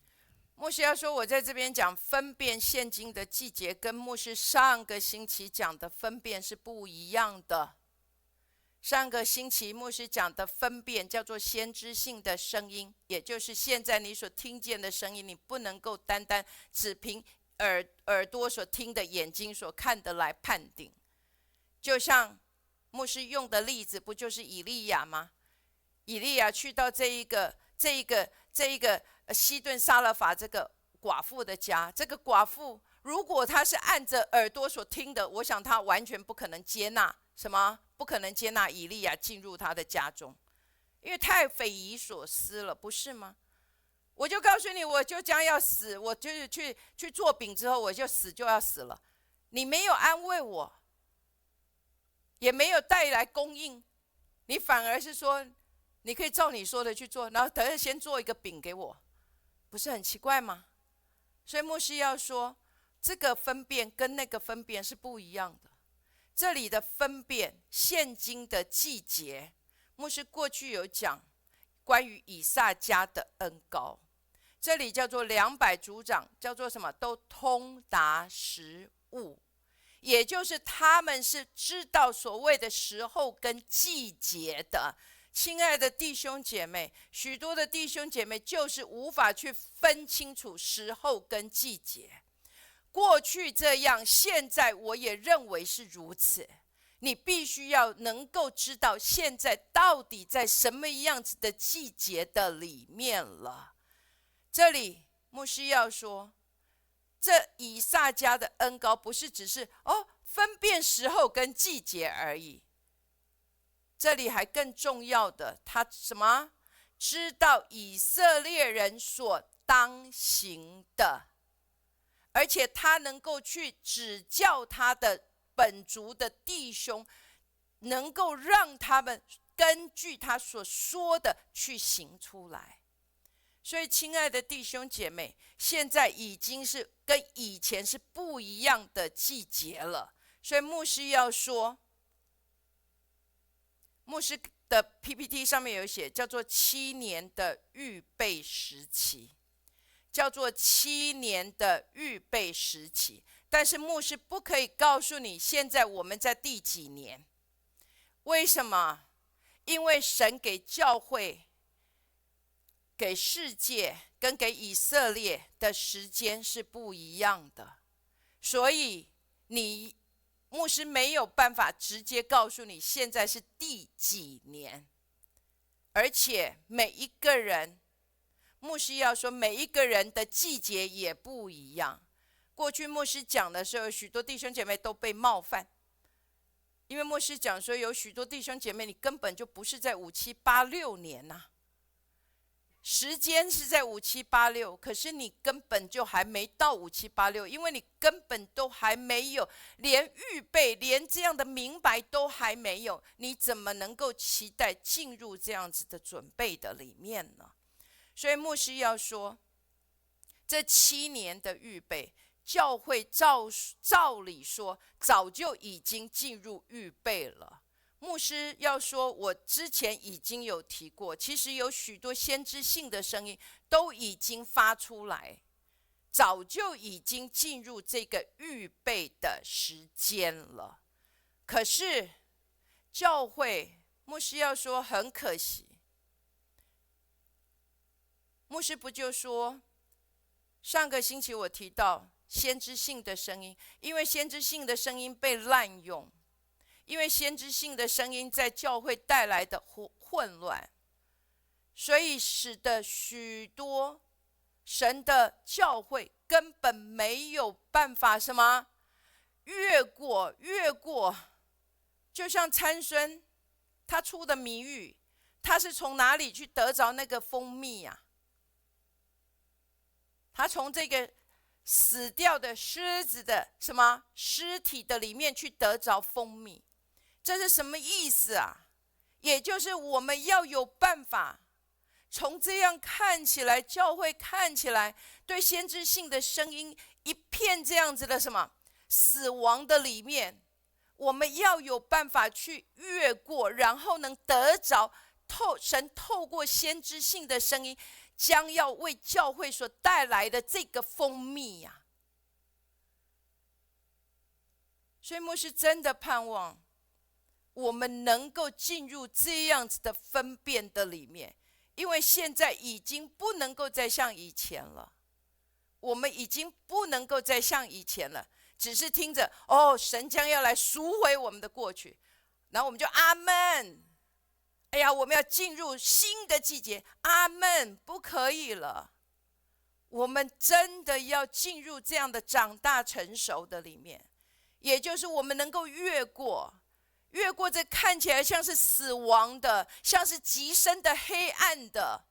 牧师要说，我在这边讲分辨现今的季节，跟牧师上个星期讲的分辨是不一样的。上个星期牧师讲的分辨叫做先知性的声音，也就是现在你所听见的声音，你不能够单单只凭耳朵所听的，眼睛所看的来判定。就像牧师用的例子，不就是以利亚吗？以利亚去到这一个西顿撒勒法这个寡妇的家，这个寡妇如果她是按着耳朵所听的，我想她完全不可能接纳什么，不可能接纳以利亚进入她的家中，因为太匪夷所思了，不是吗？我就告诉你，我就将要死，我就是去做饼之后，我就要死了。你没有安慰我，也没有带来供应，你反而是说你可以照你说的去做，然后等下先做一个饼给我，不是很奇怪吗？所以牧师要说，这个分辨跟那个分辨是不一样的。这里的分辨，现今的季节，牧师过去有讲关于以撒家的恩膏，这里叫做200族长，叫做什么？都通达时务，也就是他们是知道所谓的时候跟季节的。亲爱的弟兄姐妹，许多的弟兄姐妹就是无法去分清楚时候跟季节。过去这样，现在我也认为是如此。你必须要能够知道现在到底在什么样子的季节的里面了。这里牧师要说，这以撒家的恩膏不是只是分辨时候跟季节而已，这里还更重要的，他什么？知道以色列人所当行的，而且他能够去指教他的本族的弟兄，能够让他们根据他所说的去行出来。所以亲爱的弟兄姐妹，现在已经是跟以前是不一样的季节了。所以牧师要说，牧师的 PPT 上面有写，叫做7年的预备时期，叫做7年的预备时期。但是牧师不可以告诉你现在我们在第几年。为什么？因为神给教会给世界跟给以色列的时间是不一样的，所以牧师没有办法直接告诉你现在是第几年，而且每一个人，牧师要说每一个人的季节也不一样。过去牧师讲的时候，许多弟兄姐妹都被冒犯，因为牧师讲说有许多弟兄姐妹你根本就不是在5786年啊，时间是在5786，可是你根本就还没到5786，因为你根本都还没有连预备，连这样的明白都还没有，你怎么能够期待进入这样子的准备的里面呢？所以牧师要说，这7年的预备，教会照理说早就已经进入预备了。牧师要说，我之前已经有提过，其实有许多先知性的声音都已经发出来，早就已经进入这个预备的时间了。可是教会，牧师要说很可惜，牧师不就说，上个星期我提到先知性的声音，因为先知性的声音被滥用，因为先知性的声音在教会带来的混乱，所以使得许多神的教会根本没有办法什么越过。就像参孙他出的谜语，他是从哪里去得着那个蜂蜜啊？他从这个死掉的狮子的什么尸体的里面去得着蜂蜜，这是什么意思啊？也就是我们要有办法，从这样看起来，教会看起来对先知性的声音一片这样子的什么死亡的里面，我们要有办法去越过，然后能得着神透过先知性的声音将要为教会所带来的这个蜂蜜呀。所以牧师真的盼望我们能够进入这样子的分辨的里面，因为现在已经不能够再像以前了，我们已经不能够再像以前了，只是听着神将要来赎回我们的过去，然后我们就阿们，哎呀，我们要进入新的季节，阿们，不可以了，我们真的要进入这样的长大成熟的里面，也就是我们能够越过这看起来像是死亡的，像是极深的黑暗的，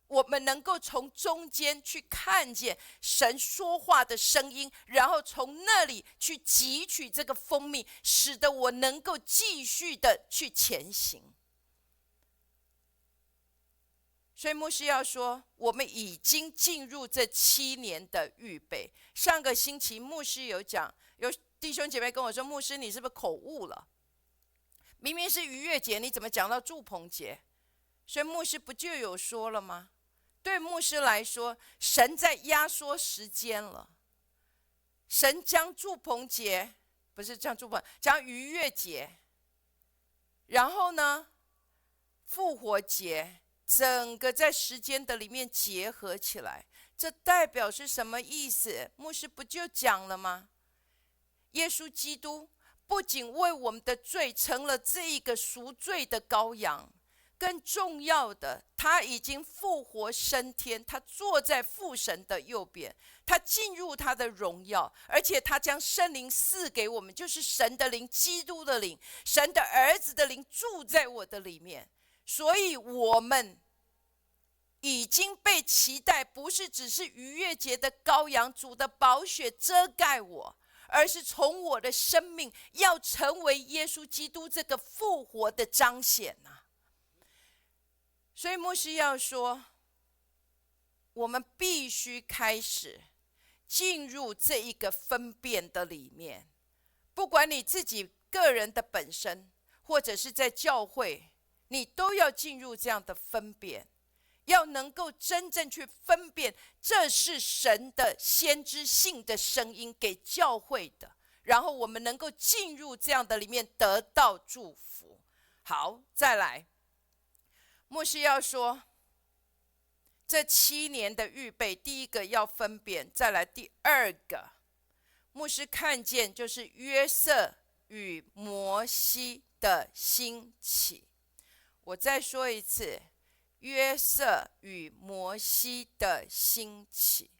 我们能够从中间去看见神说话的声音，然后从那里去汲取这个蜂蜜，使得我能够继续的去前行。所以牧师要说，我们已经进入这7年的预备。上个星期牧师有讲，有弟兄姐妹跟我说，牧师你是不是口误了？明明是逾越节，你怎么讲到住棚节？所以牧师不就有说了吗？对牧师来说，神在压缩时间了。神将住棚节，不是将住棚，将逾越节，然后呢，复活节，整个在时间的里面结合起来，这代表是什么意思？牧师不就讲了吗？耶稣基督不仅为我们的罪成了这一个赎罪的羔羊，更重要的，他已经复活升天，他坐在父神的右边，他进入他的荣耀，而且他将圣灵赐给我们，就是神的灵，基督的灵，神的儿子的灵住在我的里面。所以我们已经被期待，不是只是逾越节的羔羊，主的宝血遮盖我，而是从我的生命要成为耶稣基督这个复活的彰显啊。所以牧师要说，我们必须开始进入这一个分辨的里面，不管你自己个人的本身，或者是在教会，你都要进入这样的分辨，要能够真正去分辨，这是神的先知性的声音给教会的，然后我们能够进入这样的里面得到祝福。好，再来，牧师要说，这7年的预备，第一个要分辨，再来第二个，牧师看见就是约瑟与摩西的兴起。我再说一次，约瑟与摩西的兴起。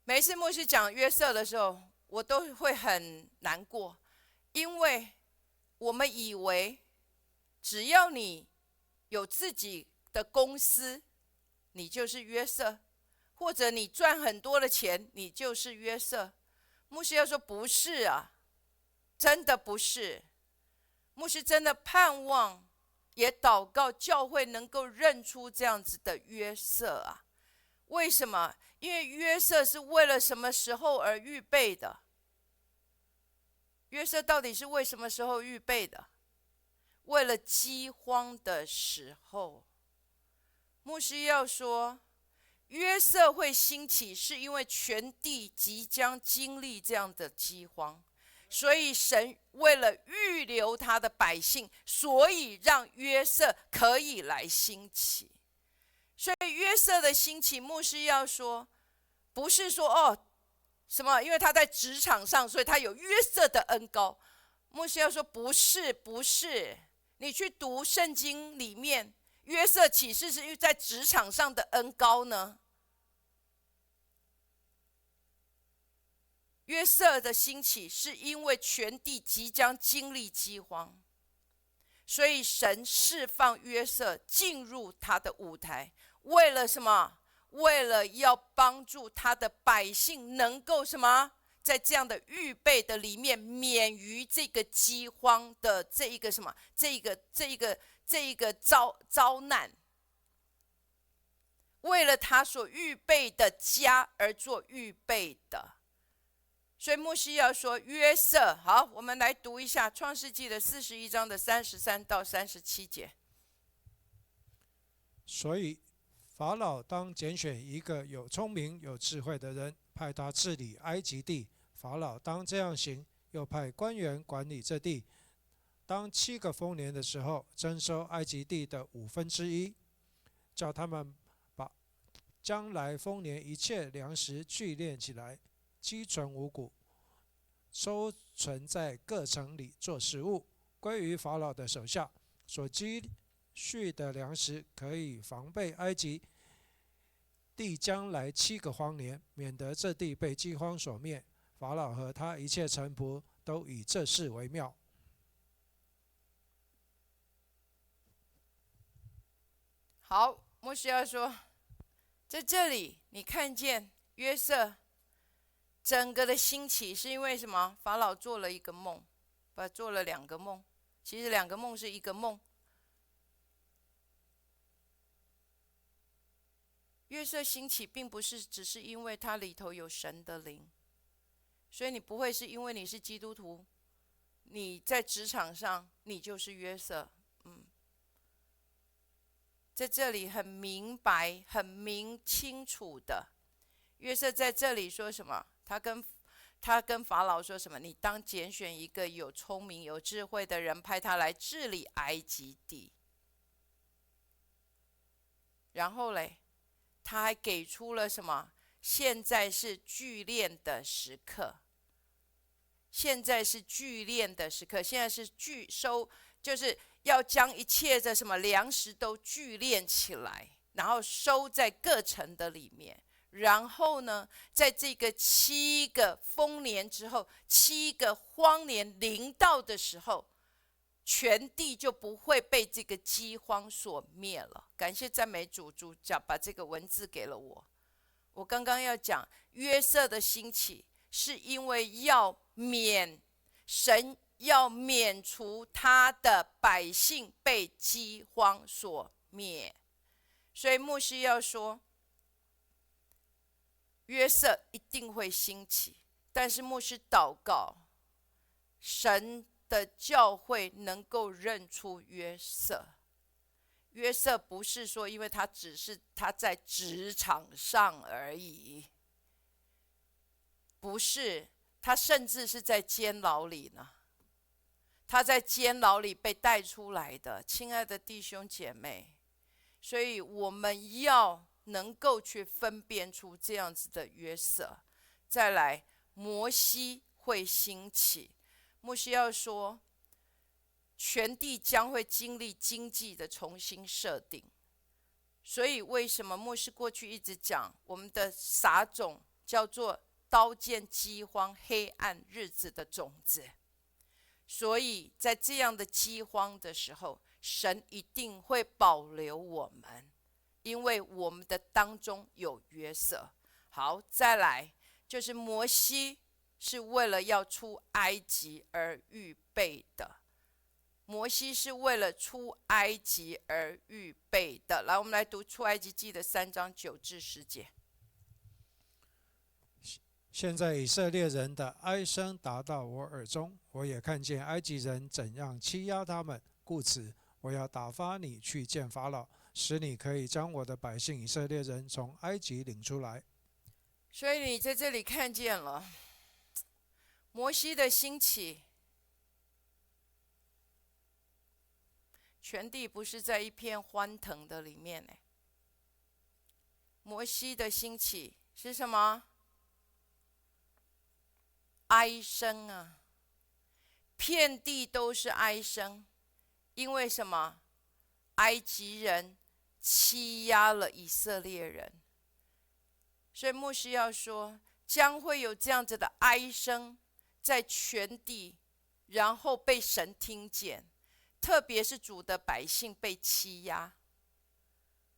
每次牧师讲约瑟的时候，我都会很难过，因为我们以为只要你有自己的公司，你就是约瑟，或者你赚很多的钱，你就是约瑟。牧师要说不是啊，真的不是。牧师真的盼望，也祷告教会能够认出这样子的约瑟啊。为什么？因为约瑟是为了什么时候而预备的？约瑟到底是为什么时候预备的？为了饥荒的时候。牧师要说，约瑟会兴起，是因为全地即将经历这样的饥荒，所以神为了预留他的百姓，所以让约瑟可以来兴起。所以约瑟的兴起，牧师要说，不是说什么，因为他在职场上，所以他有约瑟的恩膏。牧师要说不是，不是。你去读圣经里面，约瑟岂是在职场上的恩膏呢？约瑟的兴起是因为全地即将经历饥荒，所以神释放约瑟进入他的舞台，为了什么？为了要帮助他的百姓能够什么？在这样的预备的里面，免于这个饥荒的这一个什么？这一个遭难。为了他所预备的家而做预备的。所以牧师要说约瑟，好，我们来读一下创世纪的41章的33到37节。所以法老当拣选一个有聪明有智慧的人，派他治理埃及地。法老当这样行，又派官员管理这地。当7个丰年的时候，征收埃及地的1/5，叫他们把将来丰年一切粮食聚敛起来，积存五谷，收存在各城里做食物，归于法老的手下。所积蓄的粮食可以防备埃及地将来7个荒年，免得这地被饥荒所灭。法老和他一切臣仆都以这事为妙。好，牧师要说，在这里你看见约瑟整个的兴起是因为什么？法老做了一个梦，做了2个梦，其实2个梦是一个梦。约瑟兴起并不是只是因为他里头有神的灵，所以你不会是因为你是基督徒，你在职场上你就是约瑟。在这里很明白很清楚的，约瑟在这里说什么？他跟法老说什么？你当拣选一个有聪明有智慧的人，派他来治理埃及地。然后嘞，他还给出了什么？现在是聚敛的时刻。现在是聚敛的时刻，现在是聚收，就是要将一切的什么粮食都聚敛起来，然后收在各城的里面。然后呢，在这个7个丰年之后，7个荒年临到的时候，全地就不会被这个饥荒所灭了。感谢赞美主，主把这个文字给了我。我刚刚要讲约瑟的兴起，是因为神要免除他的百姓被饥荒所灭，所以牧师要说约瑟一定会兴起，但是牧师祷告神的教会能够认出约瑟。约瑟不是说因为只是他在职场上而已，不是，他甚至是在监牢里呢。他在监牢里被带出来的，亲爱的弟兄姐妹，所以我们要能够去分辨出这样子的约瑟。再来，摩西会兴起，牧师要说，全地将会经历经济的重新设定。所以为什么牧师过去一直讲，我们的撒种叫做刀剑饥荒黑暗日子的种子？所以在这样的饥荒的时候，神一定会保留我们，因为我们的当中有约瑟。好，再来就是摩西是为了要出埃及而预备的，摩西是为了出埃及而预备的。来，我们来读出埃及记的3章9至10节。现在以色列人的哀声达到我耳中，我也看见埃及人怎样欺压他们，故此我要打发你去见法老，使你可以将我的百姓以色列人从埃及领出来。所以你在这里看见了摩西的兴起，全地不是在一片欢腾的里面呢。摩西的兴起是什么？哀声啊，遍地都是哀声。因为什么？埃及人欺压了以色列人。所以牧师要说，将会有这样子的哀声在全地，然后被神听见，特别是主的百姓被欺压，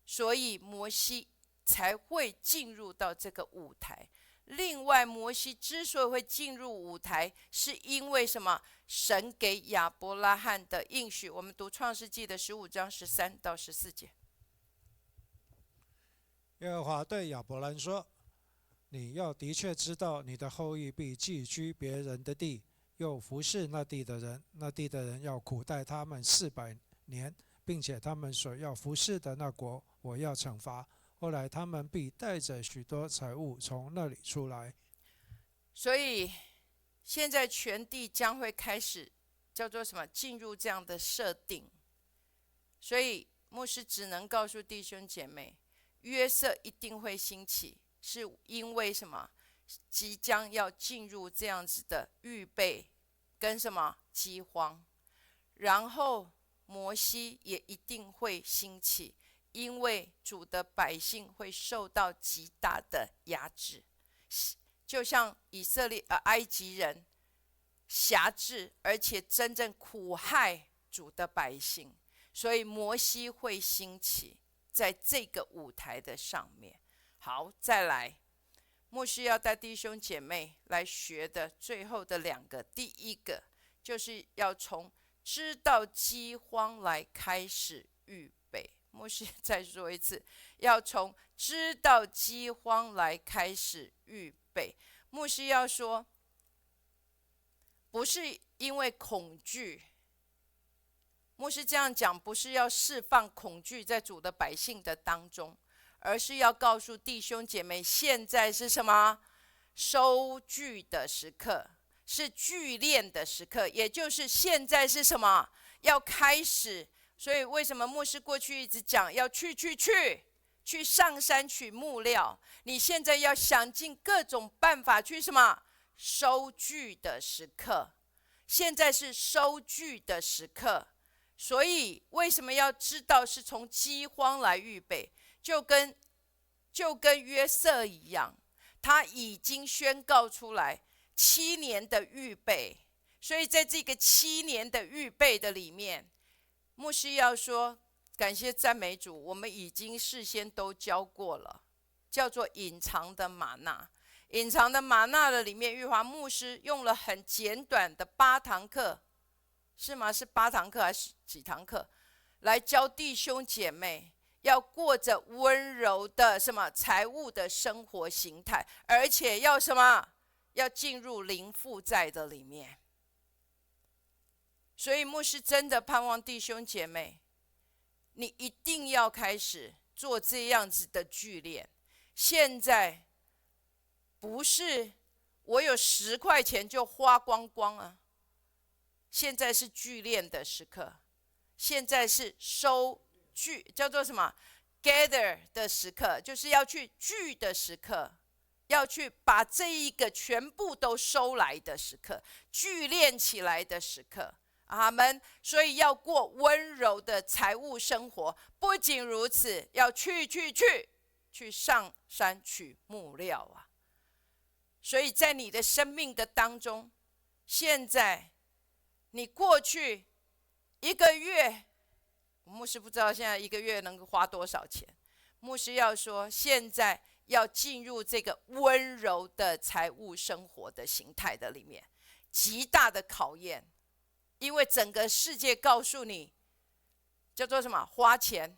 所以摩西才会进入到这个舞台。另外，摩西之所以会进入舞台，是因为什么？神给亚伯拉罕的应许。我们读创世纪的15章13到14节。耶和华对亚伯兰说：你要的确知道，你的后裔必寄居别人的地，又服侍那地的人，那地的人要苦待他们400年，并且他们所要服侍的那国，我要惩罚。后来他们必带着许多财物从那里出来。所以现在全地将会开始叫做什么？进入这样的设定。所以牧师只能告诉弟兄姐妹，约瑟一定会兴起，是因为什么？即将要进入这样子的预备跟什么饥荒。然后摩西也一定会兴起，因为主的百姓会受到极大的压制，就像埃及人辖制，而且真正苦害主的百姓，所以摩西会兴起在这个舞台的上面。好，再来，牧师要带弟兄姐妹来学的最后的2个，第一个就是要从知道饥荒来开始预备。牧师再说一次，要从知道饥荒来开始预备。牧师要说，不是因为恐惧，牧师这样讲不是要释放恐惧在主的百姓的当中，而是要告诉弟兄姐妹，现在是什么？收据的时刻，是聚练的时刻，也就是现在是什么？要开始。所以为什么牧师过去一直讲要去上山取木料？你现在要想尽各种办法去什么？收据的时刻。现在是收据的时刻。所以为什么要知道是从饥荒来预备？就跟约瑟一样，他已经宣告出来7年的预备。所以在这个7年的预备的里面，牧师要说，感谢赞美主，我们已经事先都教过了，叫做隐藏的玛纳。隐藏的玛纳的里面，玉华牧师用了很简短的8堂课，是吗？是8堂课还是几堂课？来教弟兄姐妹要过着温柔的什么财务的生活形态，而且要什么？要进入零负债的里面。所以牧师真的盼望弟兄姐妹，你一定要开始做这样子的聚练。现在不是我有10块钱就花光光啊，现在是聚敛的时刻，现在是收聚，叫做什么 ？gather 的时刻，就是要去聚的时刻，要去把这一个全部都收来的时刻，聚敛起来的时刻。阿们。所以要过温柔的财务生活，不仅如此，要去上山取木料啊！所以在你的生命的当中，现在你过去一个月，牧师不知道现在一个月能够花多少钱。牧师要说，现在要进入这个温柔的财务生活的形态的里面，极大的考验。因为整个世界告诉你，叫做什么？花钱。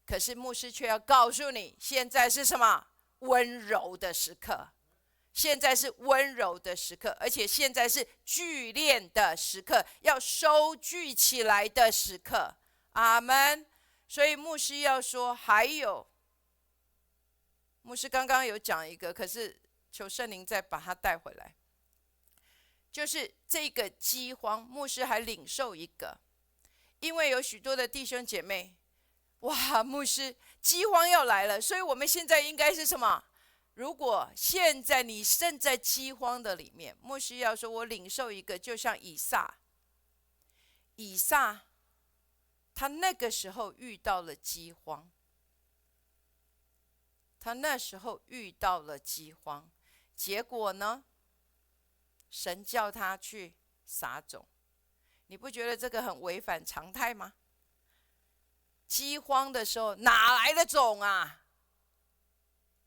可是牧师却要告诉你，现在是什么？温柔的时刻。现在是温柔的时刻，而且现在是聚敛的时刻，要收聚起来的时刻。阿们。所以牧师要说，还有，牧师刚刚有讲一个，可是求圣灵再把它带回来。就是这个饥荒，牧师还领受一个，因为有许多的弟兄姐妹，哇，牧师饥荒要来了，所以我们现在应该是什么？如果现在你正在饥荒的里面，牧师要说，我领受一个，就像以撒，他那个时候遇到了饥荒，结果呢？神叫他去撒种，你不觉得这个很违反常态吗？饥荒的时候哪来的种啊？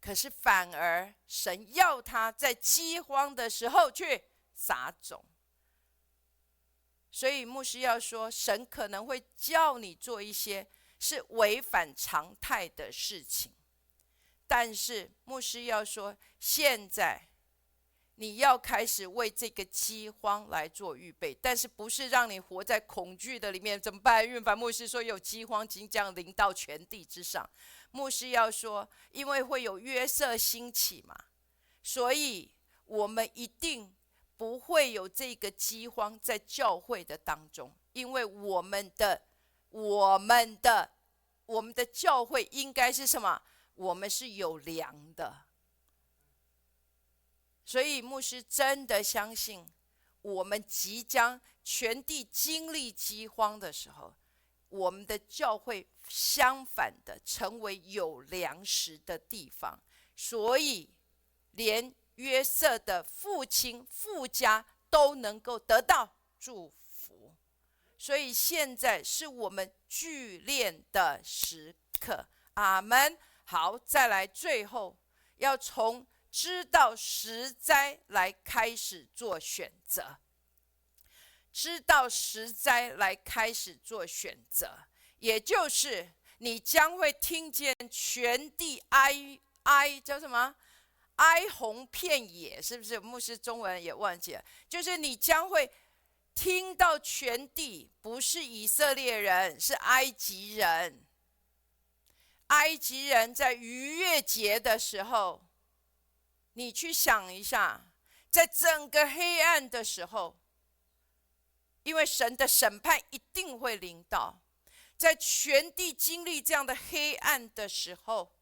可是反而神要他在饥荒的时候去撒种。所以牧师要说，神可能会叫你做一些是违反常态的事情，但是牧师要说，现在你要开始为这个饥荒来做预备，但是不是让你活在恐惧的里面？怎么办？运凡牧师说有饥荒即将临到全地之上。牧师要说，因为会有约瑟兴起嘛，所以我们一定不会有这个饥荒在教会的当中，因为我们的教会应该是什么？我们是有粮的。所以牧师真的相信，我们即将全地经历饥荒的时候，我们的教会相反的成为有粮食的地方。所以连约瑟的父亲父家都能够得到祝福。所以现在是我们聚敛的时刻。阿们。好，再来，最后要从知道实灾来开始做选择，也就是你将会听见全地叫什么？哀鸿遍野，是不是？牧师中文也忘记了，就是你将会听到全地不是以色列人，是埃及人。埃及人在逾越节的时候，你去想一下，在整个黑暗的时候，因为神的审判一定会临到，在全地经历这样的黑暗的时候，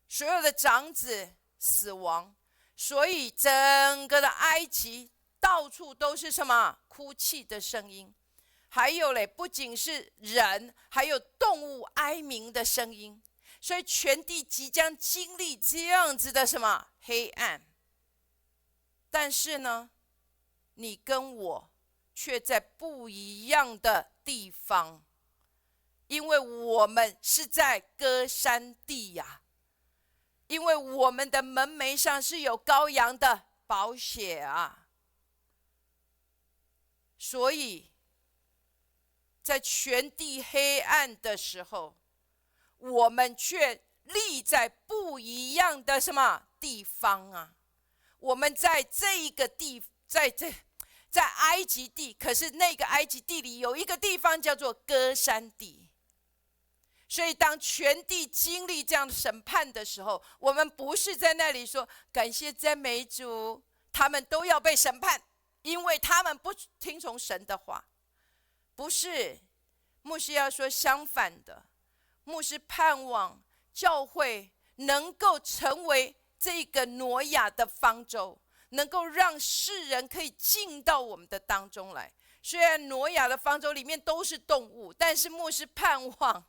所有的长子死亡，所以整个的埃及到处都是什么？哭泣的声音。还有嘞，不仅是人，还有动物哀鸣的声音。所以全地即将经历这样子的什么？黑暗。但是呢，你跟我却在不一样的地方，因为我们是在歌珊地呀，因为我们的门楣上是有羔羊的宝血啊。所以在全地黑暗的时候，我们却立在不一样的什么地方啊？我们在这一个地，在埃及地，可是那个埃及地里有一个地方叫做歌珊地。所以当全地经历这样的审判的时候，我们不是在那里说感谢赞美主，他们都要被审判。因为他们不听从神的话。不是，牧师要说相反的，牧师盼望教会能够成为这个挪亚的方舟，能够让世人可以进到我们的当中来。虽然挪亚的方舟里面都是动物，但是牧师盼望，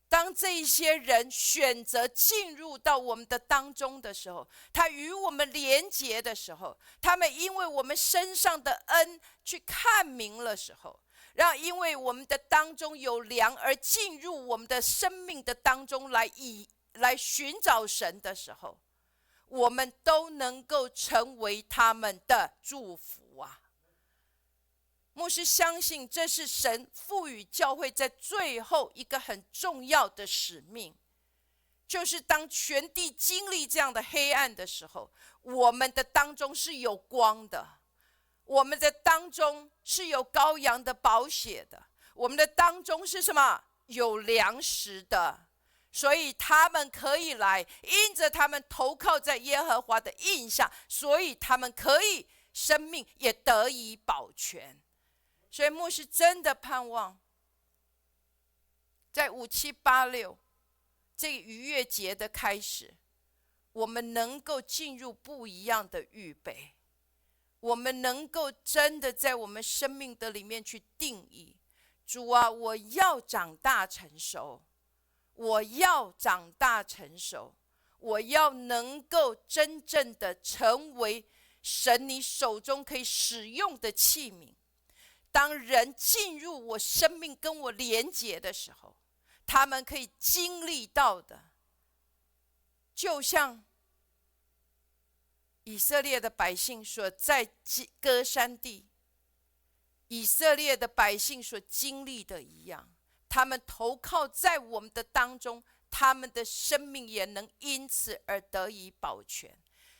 当这一些人选择进入到我们的当中的时候，他与我们连结的时候，他们因为我们身上的恩去看明了时候，让因为我们的当中有粮而进入我们的生命的当中来寻找神的时候，我们都能够成为他们的祝福啊！牧师相信这是神赋予教会在最后一个很重要的使命，就是当全地经历这样的黑暗的时候，我们的当中是有光的，我们的当中是有羔羊的宝血的，我们的当中是什么？有粮食的。所以他们可以来，因着他们投靠在耶和华的印下，所以他们可以生命也得以保全。所以牧师真的盼望，在5786这个逾越节的开始，我们能够进入不一样的预备，我们能够真的在我们生命的里面去定义，主啊，我要长大成熟，我要长大成熟，我要能够真正的成为神你手中可以使用的器皿。当人进入我生命跟我连结的时候，他们可以经历到的，就像以色列的百姓所在歌珊地，以色列的百姓所经历的一样，他们投靠在我们的当中，他们的生命也能因此而得以保全，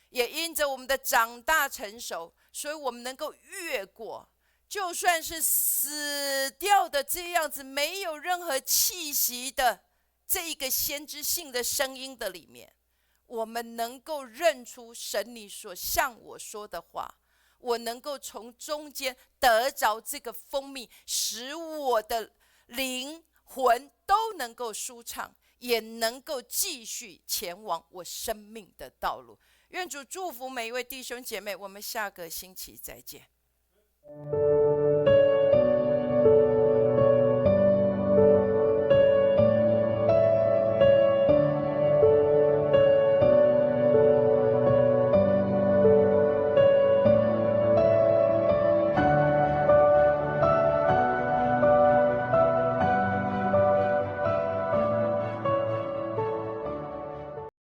也因着我们的长大成熟，所以我们能够越过，就算是死掉的这样子没有任何气息的这一个先知性的声音的里面，我们能够认出神你所向我说的话，我能够从中间得着这个蜂蜜，使我的灵魂都能够舒畅，也能够继续前往我生命的道路。愿主祝福每一位弟兄姐妹，我们下个星期再见。